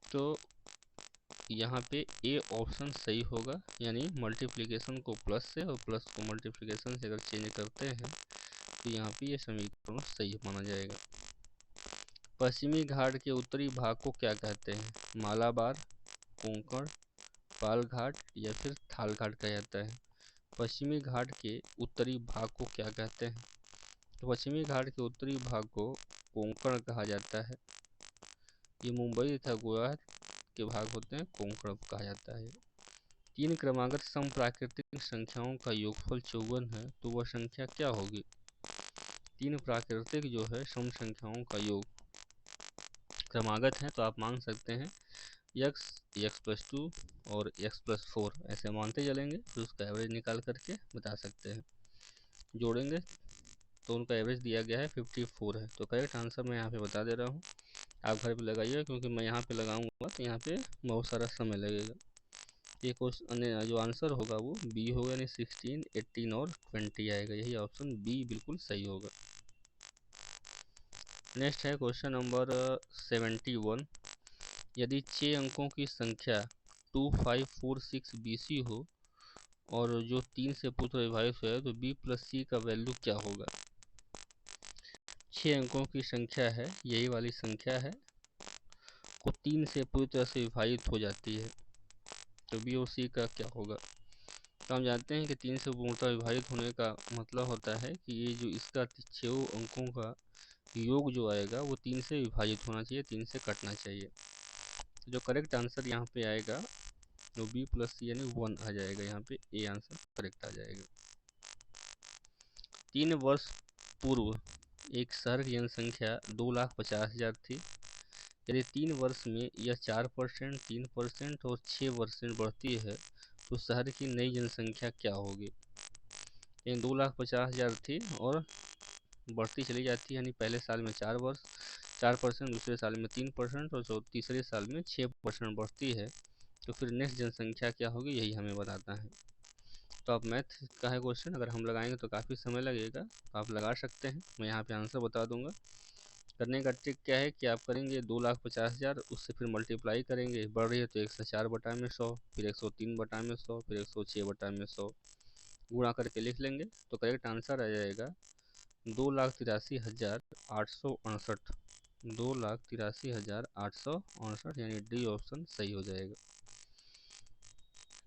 तो यहाँ पे ए ऑप्शन सही होगा, यानी मल्टीप्लिकेशन को प्लस से और प्लस को मल्टीप्लिकेशन से अगर चेंज करते हैं तो यहाँ पे ये समीकरण सही माना जाएगा। पश्चिमी घाट के उत्तरी भाग को क्या कहते हैं? मालाबार, कोंकण, पाल घाट या फिर थाल घाट कहा जाता है। पश्चिमी घाट के उत्तरी भाग को क्या कहते हैं? तो पश्चिमी घाट के उत्तरी भाग को कोंकण कहा जाता है। ये मुंबई तथा गोवा के भाग होते हैं, कोंकण कहा जाता है। 3 क्रमागत समप्राकृतिक संख्याओं का योगफल 54 है, तो वह संख्या क्या होगी? 3 प्राकृतिक जो है सम संख्याओं का योग क्रमागत है, तो आप मान सकते हैं x+2 और x+4 ऐसे मानते चलेंगे, फिर उसका एवरेज निकाल करके बता सकते हैं। जोड़ेंगे तो उनका एवरेज दिया गया है 54 है। तो करेक्ट आंसर मैं यहाँ पे बता दे रहा हूँ, आप घर पे लगाइए, क्योंकि मैं यहाँ पे लगाऊंगा तो यहाँ पे बहुत सारा समय लगेगा। ये क्वेश्चन जो आंसर होगा वो बी होगा, यानी 16, 18 और 20 आएगा। यही ऑप्शन बी बिल्कुल सही होगा। नेक्स्ट है क्वेश्चन नंबर 71। यदि 6 अंकों की संख्या 2546 BC हो और जो 3 से पूर्ण विभाजित है तो B प्लस C का वैल्यू क्या होगा? 6 अंकों की संख्या है, यही वाली संख्या है, को 3 से पूरी तरह से विभाजित हो जाती है, तो B और C का क्या होगा? तो हम जानते हैं कि 3 से पूर्णतः विभाजित होने का मतलब होता है कि ये जो इसका 6 अंकों का योग जो आएगा वो 3 से विभाजित होना चाहिए, 3 से कटना चाहिए। जो करेक्ट आंसर यहाँ पे आएगा वो B प्लस C यानी 1 आ जाएगा। यहाँ पे ए आंसर करेक्ट आ जाएगा। 3 वर्ष पूर्व एक शहर की जनसंख्या 2,50,000 थी, यदि 3 वर्ष में यह 4%, 3% और 6% बढ़ती है तो शहर की नई जनसंख्या क्या होगी। यानी 2,50,000 थी और बढ़ती चली जाती है, यानी पहले साल में 4%, दूसरे साल में 3% और तीसरे साल में 6% बढ़ती है तो फिर नेक्स्ट जनसंख्या क्या होगी, यही हमें बताना है। तो अब मैथ का है क्वेश्चन, अगर हम लगाएंगे तो काफ़ी समय लगेगा, तो आप लगा सकते हैं। मैं यहाँ पे आंसर बता दूंगा। करने का ट्रिक क्या है कि आप करेंगे 2,50,000, उससे फिर मल्टीप्लाई करेंगे, बढ़ रही है तो 104/100, फिर 103/100, फिर 106/100 गुणा करके लिख लेंगे। तो करेक्ट आंसर आ जाएगा 2,83,868। 2,83,868, यानी डी ऑप्शन सही हो जाएगा।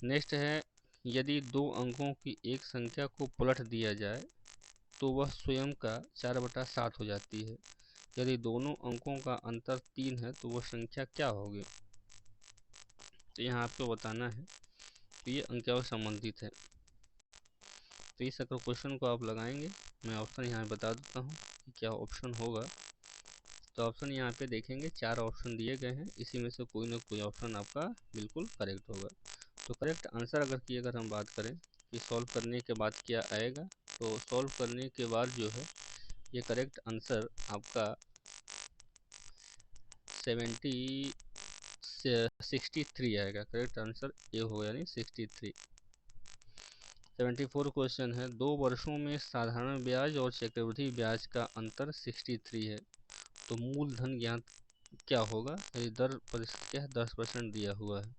नेक्स्ट है, यदि 2 अंकों की एक संख्या को पलट दिया जाए तो वह स्वयं का 4/7 हो जाती है। यदि दोनों अंकों का अंतर 3 है तो वह संख्या क्या होगी। तो यहाँ आपको बताना है कि ये अंकों से संबंधित है। तो इस अगर क्वेश्चन को आप लगाएंगे, मैं ऑप्शन यहाँ बता देता हूँ कि क्या ऑप्शन होगा। तो ऑप्शन यहाँ पे देखेंगे 4 ऑप्शन दिए गए हैं, इसी में से कोई ना कोई ऑप्शन आपका बिल्कुल करेक्ट होगा। तो करेक्ट आंसर अगर हम बात करें कि सॉल्व करने के बाद क्या आएगा, तो सॉल्व करने के बाद जो है ये करेक्ट आंसर आपका 63 आएगा। करेक्ट आंसर ये होगा, यानी 63। 74 क्वेश्चन है, 2 वर्षों में साधारण ब्याज और चक्रवृद्धि ब्याज का अंतर 63 है, तो मूलधन ज्ञात क्या होगा। यदि दर प्रतिशत क्या है, 10% दिया हुआ है।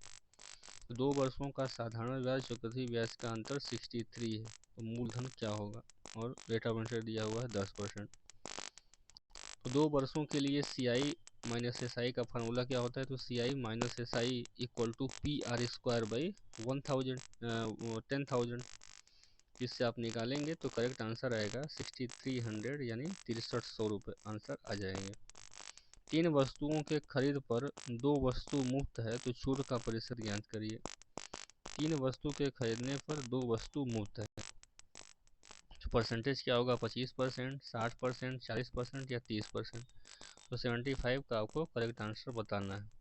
तो 2 वर्षों का साधारण ब्याज चक्रवृद्धि ब्याज का अंतर 63 है, तो मूलधन क्या होगा, और रेट ऑफ इंटरेस्ट दिया हुआ है 10%। तो 2 वर्षों के लिए CI माइनस SI का फार्मूला क्या होता है, तो CI minus SI equal to PR² 10,000। इससे आप निकालेंगे तो करेक्ट आंसर आएगा 6300, यानी 6300 रुपये आंसर आ जाएंगे। 3 वस्तुओं के खरीद पर 2 वस्तु मुफ्त है तो छूट का प्रतिशत ज्ञात करिए। 3 वस्तु के खरीदने पर 2 वस्तु मुफ्त है, तो परसेंटेज क्या होगा, 25%, 60%, 40% या 30%। तो 75 का आपको करेक्ट आंसर बताना है।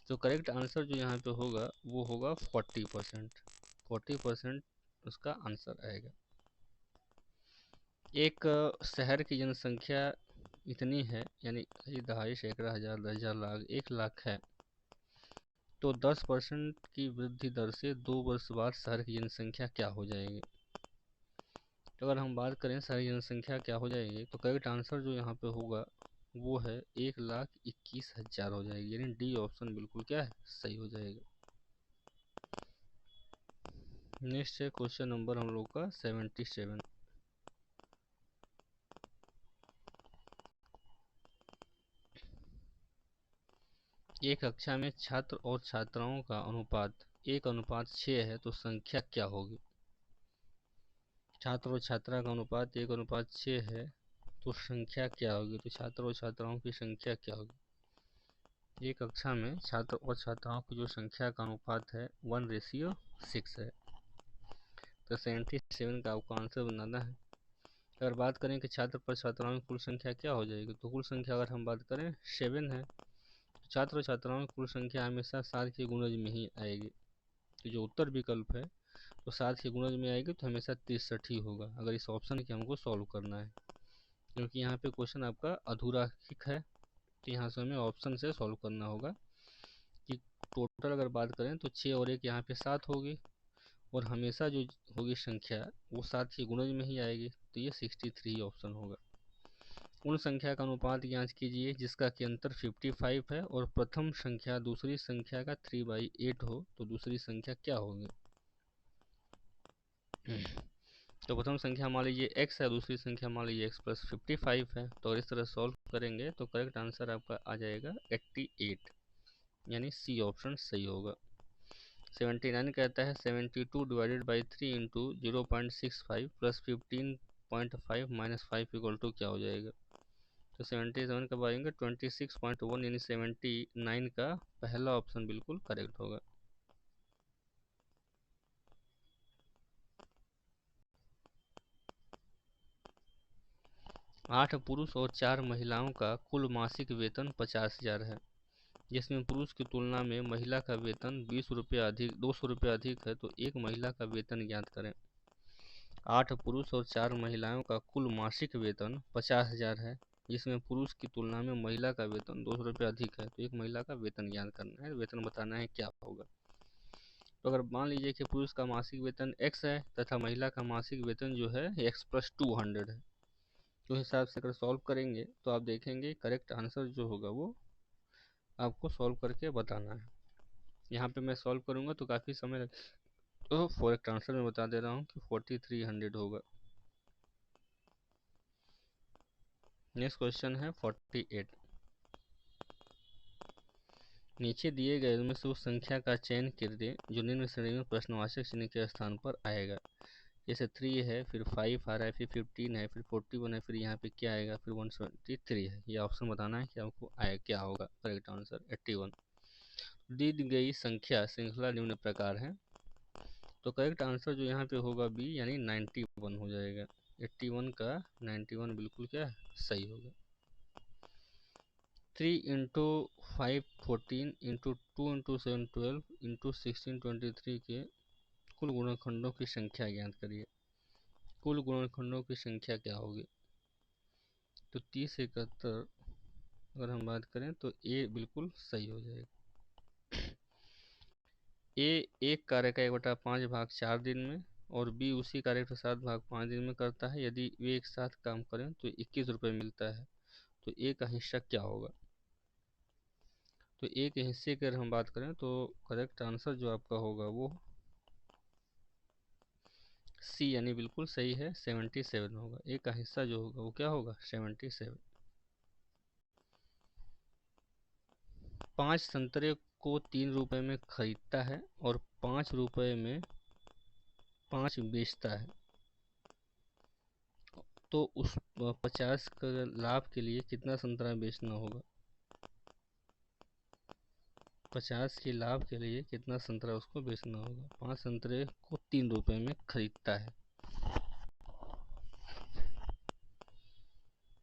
तो करेक्ट आंसर जो यहाँ पे होगा वो होगा 40%। 40% उसका आंसर आएगा। एक शहर की जनसंख्या इतनी है, यानी 2.5 सैकड़ा हज़ार 10,000 लाख 1 लाख है, तो 10% की वृद्धि दर से 2 वर्ष बाद शहर की जनसंख्या क्या हो जाएगी। तो अगर हम बात करें शहर की जनसंख्या क्या हो जाएगी, तो करेक्ट आंसर जो यहाँ पे होगा वो है 1,21,000 हो जाएगी, यानी डी ऑप्शन बिल्कुल क्या है, सही हो जाएगा। नेक्स्ट है क्वेश्चन नंबर हम लोग का 77। एक कक्षा में छात्र और छात्राओं का अनुपात 1:6 है तो संख्या क्या होगी। छात्र और छात्रा का अनुपात 1:6 है तो संख्या क्या होगी। तो छात्र और छात्राओं की संख्या क्या होगी। एक कक्षा में छात्र और छात्राओं की जो संख्या का अनुपात है 1:6 है। तो 77 का आपको आंसर बनाना है। अगर बात करें कि छात्र पर छात्राओं की कुल संख्या क्या हो जाएगी, तो कुल संख्या अगर हम बात करें 7 है, तो छात्र और छात्राओं की कुल संख्या हमेशा 7 के गुणज में ही आएगी। तो जो उत्तर विकल्प है तो 7 के गुणज में आएगी, तो हमेशा 63 ही होगा अगर इस ऑप्शन के हमको सॉल्व करना है, क्योंकि यहाँ पे क्वेश्चन आपका अधूरा है। तो यहाँ से हमें ऑप्शन से सॉल्व करना होगा कि टोटल अगर बात करें तो 6 और 1 यहाँ पे 7 होगी, और हमेशा जो होगी संख्या वो 7 के गुणज में ही आएगी, तो ये 63 ऑप्शन होगा। उन संख्या का अनुपात जांच कीजिए जिसका कि अंतर 55 है और प्रथम संख्या दूसरी संख्या का 3/8 हो, तो दूसरी संख्या क्या होगी। तो प्रथम संख्या मान लीजिए x है, दूसरी संख्या मान लीजिए x+55 है, तो इस तरह सॉल्व करेंगे तो करेक्ट आंसर आपका आ जाएगा 88, यानी सी ऑप्शन सही होगा। 79 कहता है 72 divided by 3 into 0.65 plus 15.5 minus 5 equal to क्या हो जाएगा। तो 77 कब आएंगे 26.1, यानी 79 का पहला ऑप्शन बिल्कुल करेक्ट होगा। 8 पुरुष और 4 महिलाओं का कुल मासिक वेतन 50,000 है, जिसमें पुरुष की तुलना में महिला का वेतन 200 रुपये अधिक है, तो एक महिला का वेतन ज्ञात करें। 8 पुरुष और 4 महिलाओं का कुल मासिक वेतन 50,000 है, जिसमें पुरुष की तुलना में महिला का वेतन 200 रुपये अधिक है, तो एक महिला का वेतन ज्ञात करना है, वेतन बताना है क्या होगा। तो अगर मान लीजिए कि पुरुष का मासिक वेतन x है तथा महिला का मासिक वेतन जो है x + 200 है, तो हिसाब से अगर सॉल्व करेंगे तो आप देखेंगे करेक्ट आंसर जो होगा वो आपको सॉल्व करके बताना है। यहाँ पे मैं सॉल्व करूँगा तो काफ़ी समय लग, तो करेक्ट आंसर मैं बता दे रहा हूँ कि 4300 होगा। नेक्स्ट क्वेश्चन है 48। नीचे दिए गए में से उस संख्या का चयन कीजिए जो निम्न श्रेणी में प्रश्नवाचक चिन्ह के स्थान पर आएगा। जैसे 3 है, फिर 5 आ रहा है, फिर 15 है, फिर 41 है, फिर यहाँ पे क्या आएगा, फिर 173 है। ये ऑप्शन बताना है कि आपको आया क्या होगा। Correct answer 81। दी गई संख्या श्रृंखला निम्न प्रकार है, तो करेक्ट आंसर जो यहाँ पे होगा बी यानी 91 हो जाएगा। 81 का 91 बिल्कुल क्या सही होगा। 3 इंटू 5 14 इंटू 2 इंटू 7 12 इंटू 16 23 के कुल गुणनखंडों की संख्या ज्ञात करिए। कुल गुणनखंडों की संख्या क्या होगी, तो 30 71 अगर हम बात करें तो ए बिल्कुल सही हो जाएगा। ए एक कार्य का 1/5 भाग 4 दिन में और बी उसी कार्य का 7 भाग 5 दिन में करता है। यदि वे एक साथ काम करें तो 21 रुपये मिलता है, तो ए का हिस्सा क्या होगा। तो ए के हिस्से की अगर हम बात करें तो करेक्ट आंसर जो आपका होगा वो सी यानी बिल्कुल सही है, 77 होगा। ए का हिस्सा जो होगा वो क्या होगा, 77। 5 संतरे को 3 रुपए में खरीदता है और 5 रुपए में 5 बेचता है, तो उस 50 का लाभ के लिए कितना संतरा बेचना होगा। 50 के लाभ के लिए कितना संतरा उसको बेचना होगा। 5 संतरे को 3 रुपए में खरीदता है,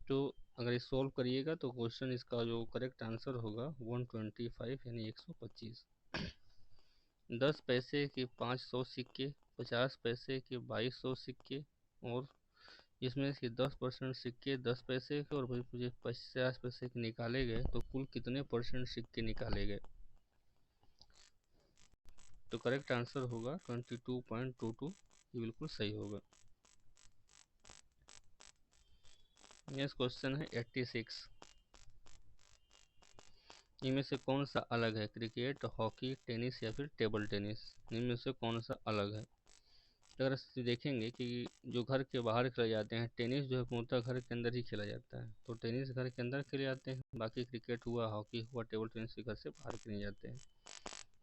तो अगर इस सॉल्व करिएगा तो क्वेश्चन इसका जो करेक्ट आंसर होगा 125 यानी 125। 10 पैसे के 500 सिक्के, 50 पैसे के 2200 सिक्के, और इसमें से 10% सिक्के 10 पैसे के और मुझे 50 पैसे के निकाले गए, तो कुल कितने परसेंट सिक्के निकाले गए। तो करेक्ट आंसर होगा 22.22, ये बिल्कुल सही होगा। नेक्स्ट क्वेश्चन है 86। इनमें से कौन सा अलग है, क्रिकेट, हॉकी, टेनिस या फिर टेबल टेनिस। इनमें से कौन सा अलग है। अगर देखेंगे कि जो घर के बाहर खेले जाते हैं, टेनिस जो है पूर्णतः घर के अंदर ही खेला जाता है, तो टेनिस घर के अंदर खेले जाते हैं। बाकी क्रिकेट हुआ, हॉकी हुआ, टेबल टेनिस के घर से बाहर खेले जाते हैं,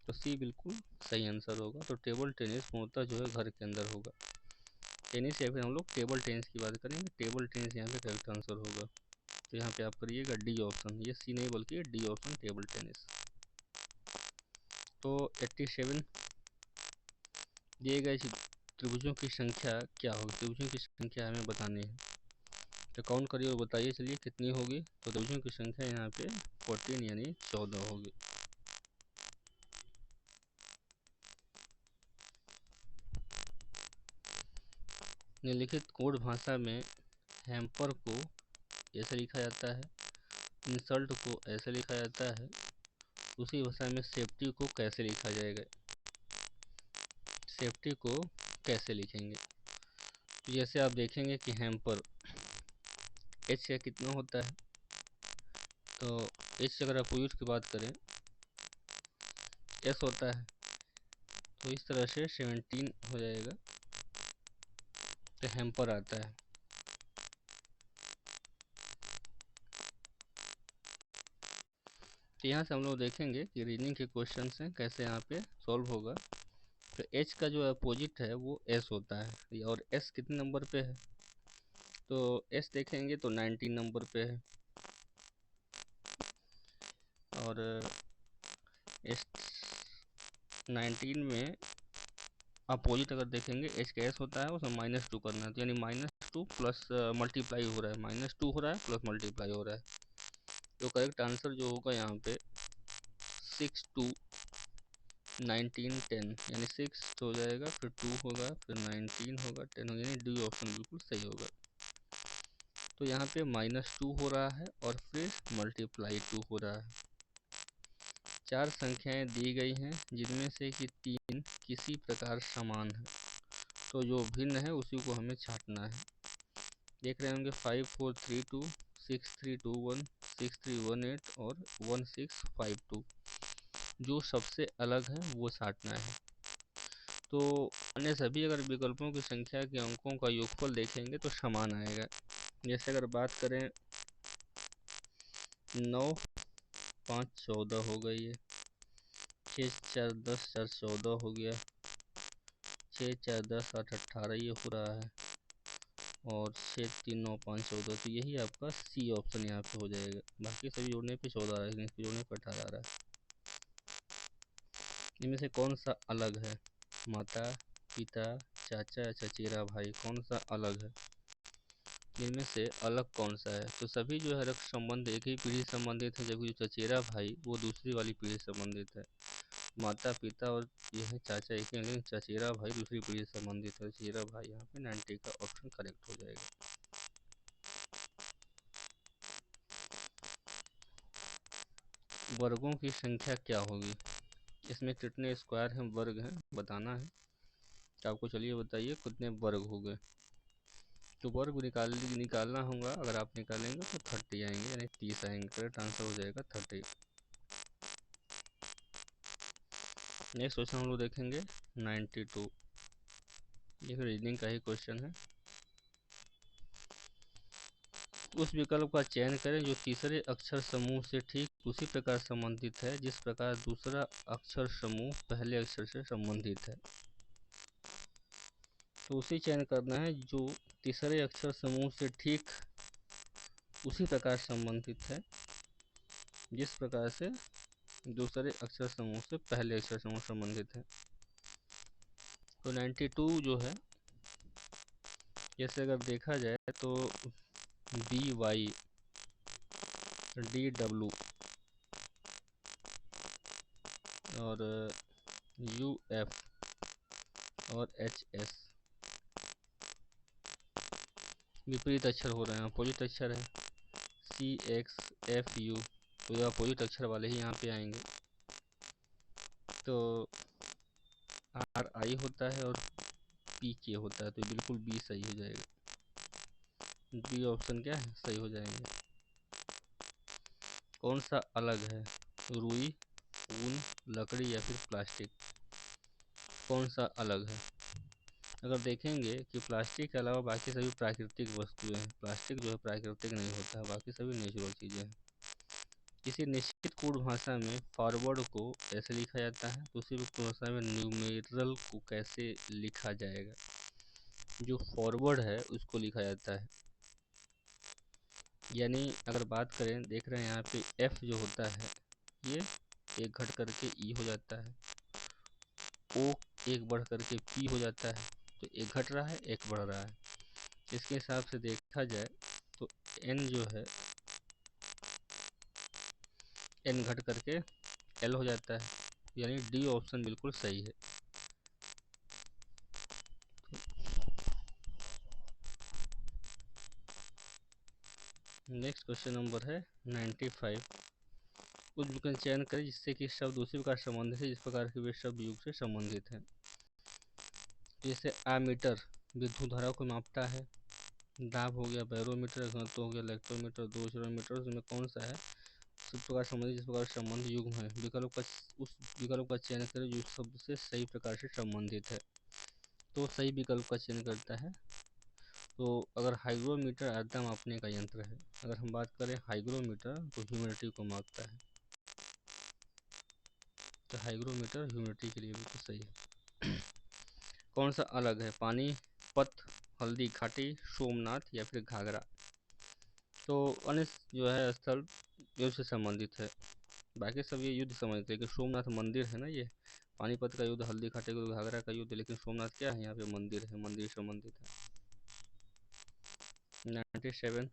तो सी बिल्कुल सही आंसर होगा। तो टेबल टेनिस पूर्णतः जो है घर के अंदर होगा। टेनिस या फिर हम लोग टेबल टेनिस की बात करेंगे, टेबल टेनिस यहाँ पे करेक्ट आंसर होगा। तो यहाँ पे आप करिएगा डी ऑप्शन, ये सी नहीं बल्कि डी ऑप्शन टेबल टेनिस। तो 87 दिए गए त्रिभुजों की संख्या क्या होगी। त्रिभुजों की संख्या हमें बतानी है, तो काउंट करिए और बताइए चलिए कितनी होगी। तो त्रिभुजों की संख्या यहाँ पे 14 यानी 14 होगी। निम्नलिखित कोड भाषा में हैम्पर को ऐसे लिखा जाता है, इंसल्ट को ऐसे लिखा जाता है, उसी भाषा में सेफ्टी को कैसे लिखा जाएगा। सेफ्टी को कैसे लिखेंगे, तो जैसे आप देखेंगे कि हैम्पर एच का कितना होता है, तो एच अगर आप यूज की बात करें एस होता है, तो इस तरह से 17 हो जाएगा, तो हैम्पर आता है। तो यहाँ से हम लोग देखेंगे कि रीजनिंग के क्वेश्चन हैं कैसे यहाँ पे सॉल्व होगा। तो एच का जो अपोजिट है वो एस होता है, और एस कितने नंबर पे है, तो एस देखेंगे तो 19 नंबर पे है, और एस 19 में अपोजिट अगर देखेंगे एच का एस होता है, उसमें -2 करना है, तो यानी टू प्लस मल्टीप्लाई हो रहा है, -2 हो रहा है प्लस मल्टीप्लाई हो रहा है। तो करेक्ट आंसर जो होगा यहाँ पे 6 2 19 10, यानी 6 हो जाएगा, फिर 2 होगा, फिर 19 होगा, 10 होगा, यानी डी ऑप्शन बिल्कुल सही होगा। तो यहाँ पे -2 हो रहा है और फिर मल्टीप्लाई 2 हो रहा है। 4 संख्याएं दी गई हैं जिनमें से कि 3 किसी प्रकार समान है, तो जो भिन्न है उसी को हमें छांटना है। देख रहे होंगे 5 4 3 2, 6 3 2 1, 6 3 1 8 और 1 6 5 2। जो सबसे अलग है वो छांटना है। तो अन्य सभी अगर विकल्पों की संख्या के अंकों का योगफल देखेंगे तो समान आएगा। जैसे अगर बात करें 9 5 14 हो गई है, 6 4 10 4 14 हो गया, 6 4 10 8 18 ये हो रहा है, और 6 3 9 5 14। तो यही आपका सी ऑप्शन यहाँ पे हो जाएगा। बाकी सभी जोड़ने पे 14 आ रहा है, इसको जोड़ने पे 18 आ रहा है। इनमें से कौन सा अलग है? माता, पिता, चाचा या चचेरा भाई, कौन सा अलग है? इनमें से अलग कौन सा है? तो सभी जो है रक्त संबंध एक ही पीढ़ी संबंधित है, जबकि जो चचेरा भाई वो दूसरी वाली पीढ़ी संबंधित है। माता पिता और ये है चाचा एक ही, लेकिन चचेरा भाई दूसरी पीढ़ी संबंधित है। चचेरा भाई यहाँ पे 90 का ऑप्शन करेक्ट हो जाएगा। वर्गों की संख्या क्या होगी? इसमें कितने स्क्वायर हैं, वर्ग हैं, बताना है। तो आपको चलिए बताइए कितने वर्ग हो गए। तो वर्ग निकालना होगा। अगर आप निकालेंगे तो 30 आएंगे, यानी 30 आएंगे। करेक्ट आंसर हो जाएगा 30। नेक्स्ट क्वेश्चन हम लोग देखेंगे 92। ये रीजनिंग का ही क्वेश्चन है। उस विकल्प का चयन करें जो तीसरे अक्षर समूह से ठीक उसी प्रकार संबंधित है जिस प्रकार दूसरा अक्षर समूह पहले अक्षर से संबंधित है। तो उसी चयन करना है जो तीसरे अक्षर समूह से ठीक उसी प्रकार संबंधित है जिस प्रकार से दूसरे अक्षर समूह से पहले अक्षर समूह संबंधित है। तो 92 जो है, जैसे अगर देखा जाए तो BY, DW और UF और HS विपरीत अक्षर हो रहे हैं, अपोजिट अक्षर है। CX FU, तो ये अपोजिट अक्षर वाले ही यहाँ पे आएंगे। तो RI होता है और PK होता है, तो बिल्कुल B सही हो जाएगा। B ऑप्शन क्या है, सही हो जाएंगे। कौन सा अलग है? रुई, ऊन, लकड़ी या फिर प्लास्टिक? कौन सा अलग है? अगर देखेंगे कि प्लास्टिक के अलावा बाकी सभी प्राकृतिक वस्तुएं हैं। प्लास्टिक जो है प्राकृतिक नहीं होता है, बाकी सभी नेचुरल चीज़ें हैं। किसी निश्चित कोड भाषा में फॉरवर्ड को कैसे लिखा जाता है? तो उसी कोड भाषा में न्यूमेरल को कैसे लिखा जाएगा? जो फॉरवर्ड है उसको लिखा जाता है। यानी अगर बात करें, देख रहे हैं यहाँ पे F जो होता है ये एक घट करके E हो जाता है, O एक बढ़ करके P हो जाता है। तो एक घट रहा है, एक बढ़ रहा है। इसके हिसाब से देखा जाए तो N जो है N घट करके L हो जाता है, यानी D ऑप्शन बिल्कुल सही है। नेक्स्ट क्वेश्चन नंबर है 95। उस विकल्प का चयन करें जिससे कि शब्द उसी प्रकार संबंधित है जिस प्रकार के वे शब्द युग से संबंधित हैं। जैसे आमीटर विद्युत धारा को मापता है, दाब हो गया, बैरोमीटर, घनत्व हो गया, इलेक्ट्रोमीटर, दूसरोमीटर, उसमें कौन सा है उस प्रकार संबंधित जिस प्रकार संबंध युग्म है। उस विकल्प का चयन करें जो शब्द से सही प्रकार से संबंधित है। तो सही विकल्प का चयन करता है। तो अगर हाइग्रोमीटर आर्द्रता मापने का यंत्र है, अगर हम बात करें हाइग्रोमीटर तो ह्यूमिडिटी को मापता है। तो हाइग्रोमीटर ह्यूमिडिटी के लिए बिल्कुल सही है। कौन सा अलग है? पानी पत, हल्दी घाटी, सोमनाथ या फिर घाघरा? तो अन्य जो है स्थल युद्ध से संबंधित है, बाकी सब ये युद्ध संबंधित है। लेकिन सोमनाथ मंदिर है ना, ये पानीपत का युद्ध, हल्दी घाटी का युद्ध, घाघरा का युद्ध, लेकिन सोमनाथ क्या है, यहाँ पे मंदिर है, मंदिर संबंधित है। 97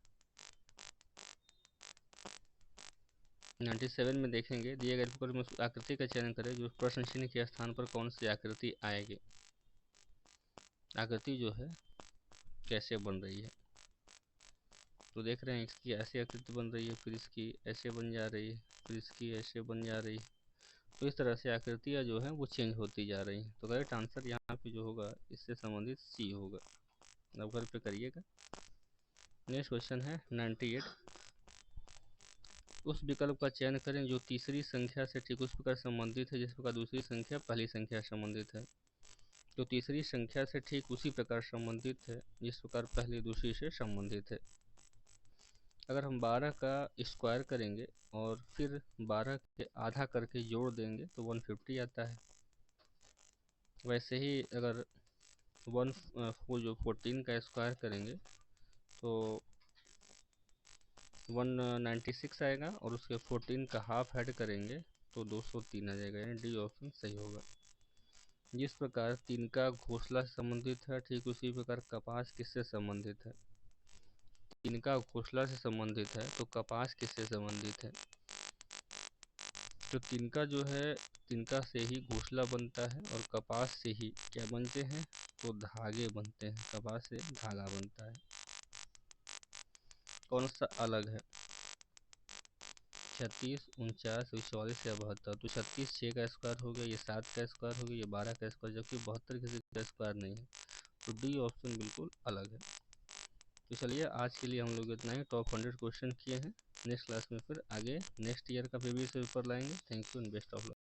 97 में देखेंगे, दिए गए प्रकार में उस आकृति का चयन करें जो प्रश्न चिन्ह के स्थान पर कौन सी आकृति आएगी। आकृति जो है कैसे बन रही है, तो देख रहे हैं इसकी ऐसी आकृति बन रही है, फिर इसकी ऐसे बन जा रही है, फिर इसकी ऐसे बन जा रही है। तो इस तरह से आकृतियाँ जो हैं वो चेंज होती जा रही हैं। तो करेक्ट आंसर यहाँ पे जो होगा इससे संबंधित सी होगा। अब घर पे करिएगा। नेक्स्ट क्वेश्चन है 98। उस विकल्प का चयन करें जो तीसरी संख्या से ठीक उस प्रकार संबंधित है जिस प्रकार दूसरी संख्या पहली संख्या संबंधित है। तो तीसरी संख्या से ठीक उसी प्रकार संबंधित है जिस प्रकार पहली दूसरी से संबंधित है। अगर हम 12 का स्क्वायर करेंगे और फिर 12 के आधा करके जोड़ देंगे तो 150 आता है। वैसे ही अगर 14 का स्क्वायर करेंगे तो 196 आएगा और उसके 14 का हाफ ऐड करेंगे तो 203 आ जाएगा, यानी डी ऑप्शन सही होगा। जिस प्रकार तिनका घोंसला से संबंधित है ठीक उसी प्रकार कपास किससे संबंधित है। तिनका घोंसला से संबंधित है तो कपास किससे संबंधित है। तो तिनका जो है तिनका से ही घोंसला बनता है और कपास से ही क्या बनते हैं, तो धागे बनते हैं। कपास से धागा बनता है। कौन सा अलग है, 36, 49, 44 या 72। तो 36 6 का स्क्वायर हो गया, ये 7 का स्क्वायर हो गया, ये 12 का स्क्वायर, जबकि 72 किसी का स्क्वायर नहीं है। तो डी ऑप्शन बिल्कुल अलग है। तो चलिए आज के लिए हम लोग इतना ही। टॉप 100 क्वेश्चन किए हैं। नेक्स्ट क्लास में फिर आगे नेक्स्ट ईयर का प्रीवियस पेपर लाएंगे। Thank you and best of luck.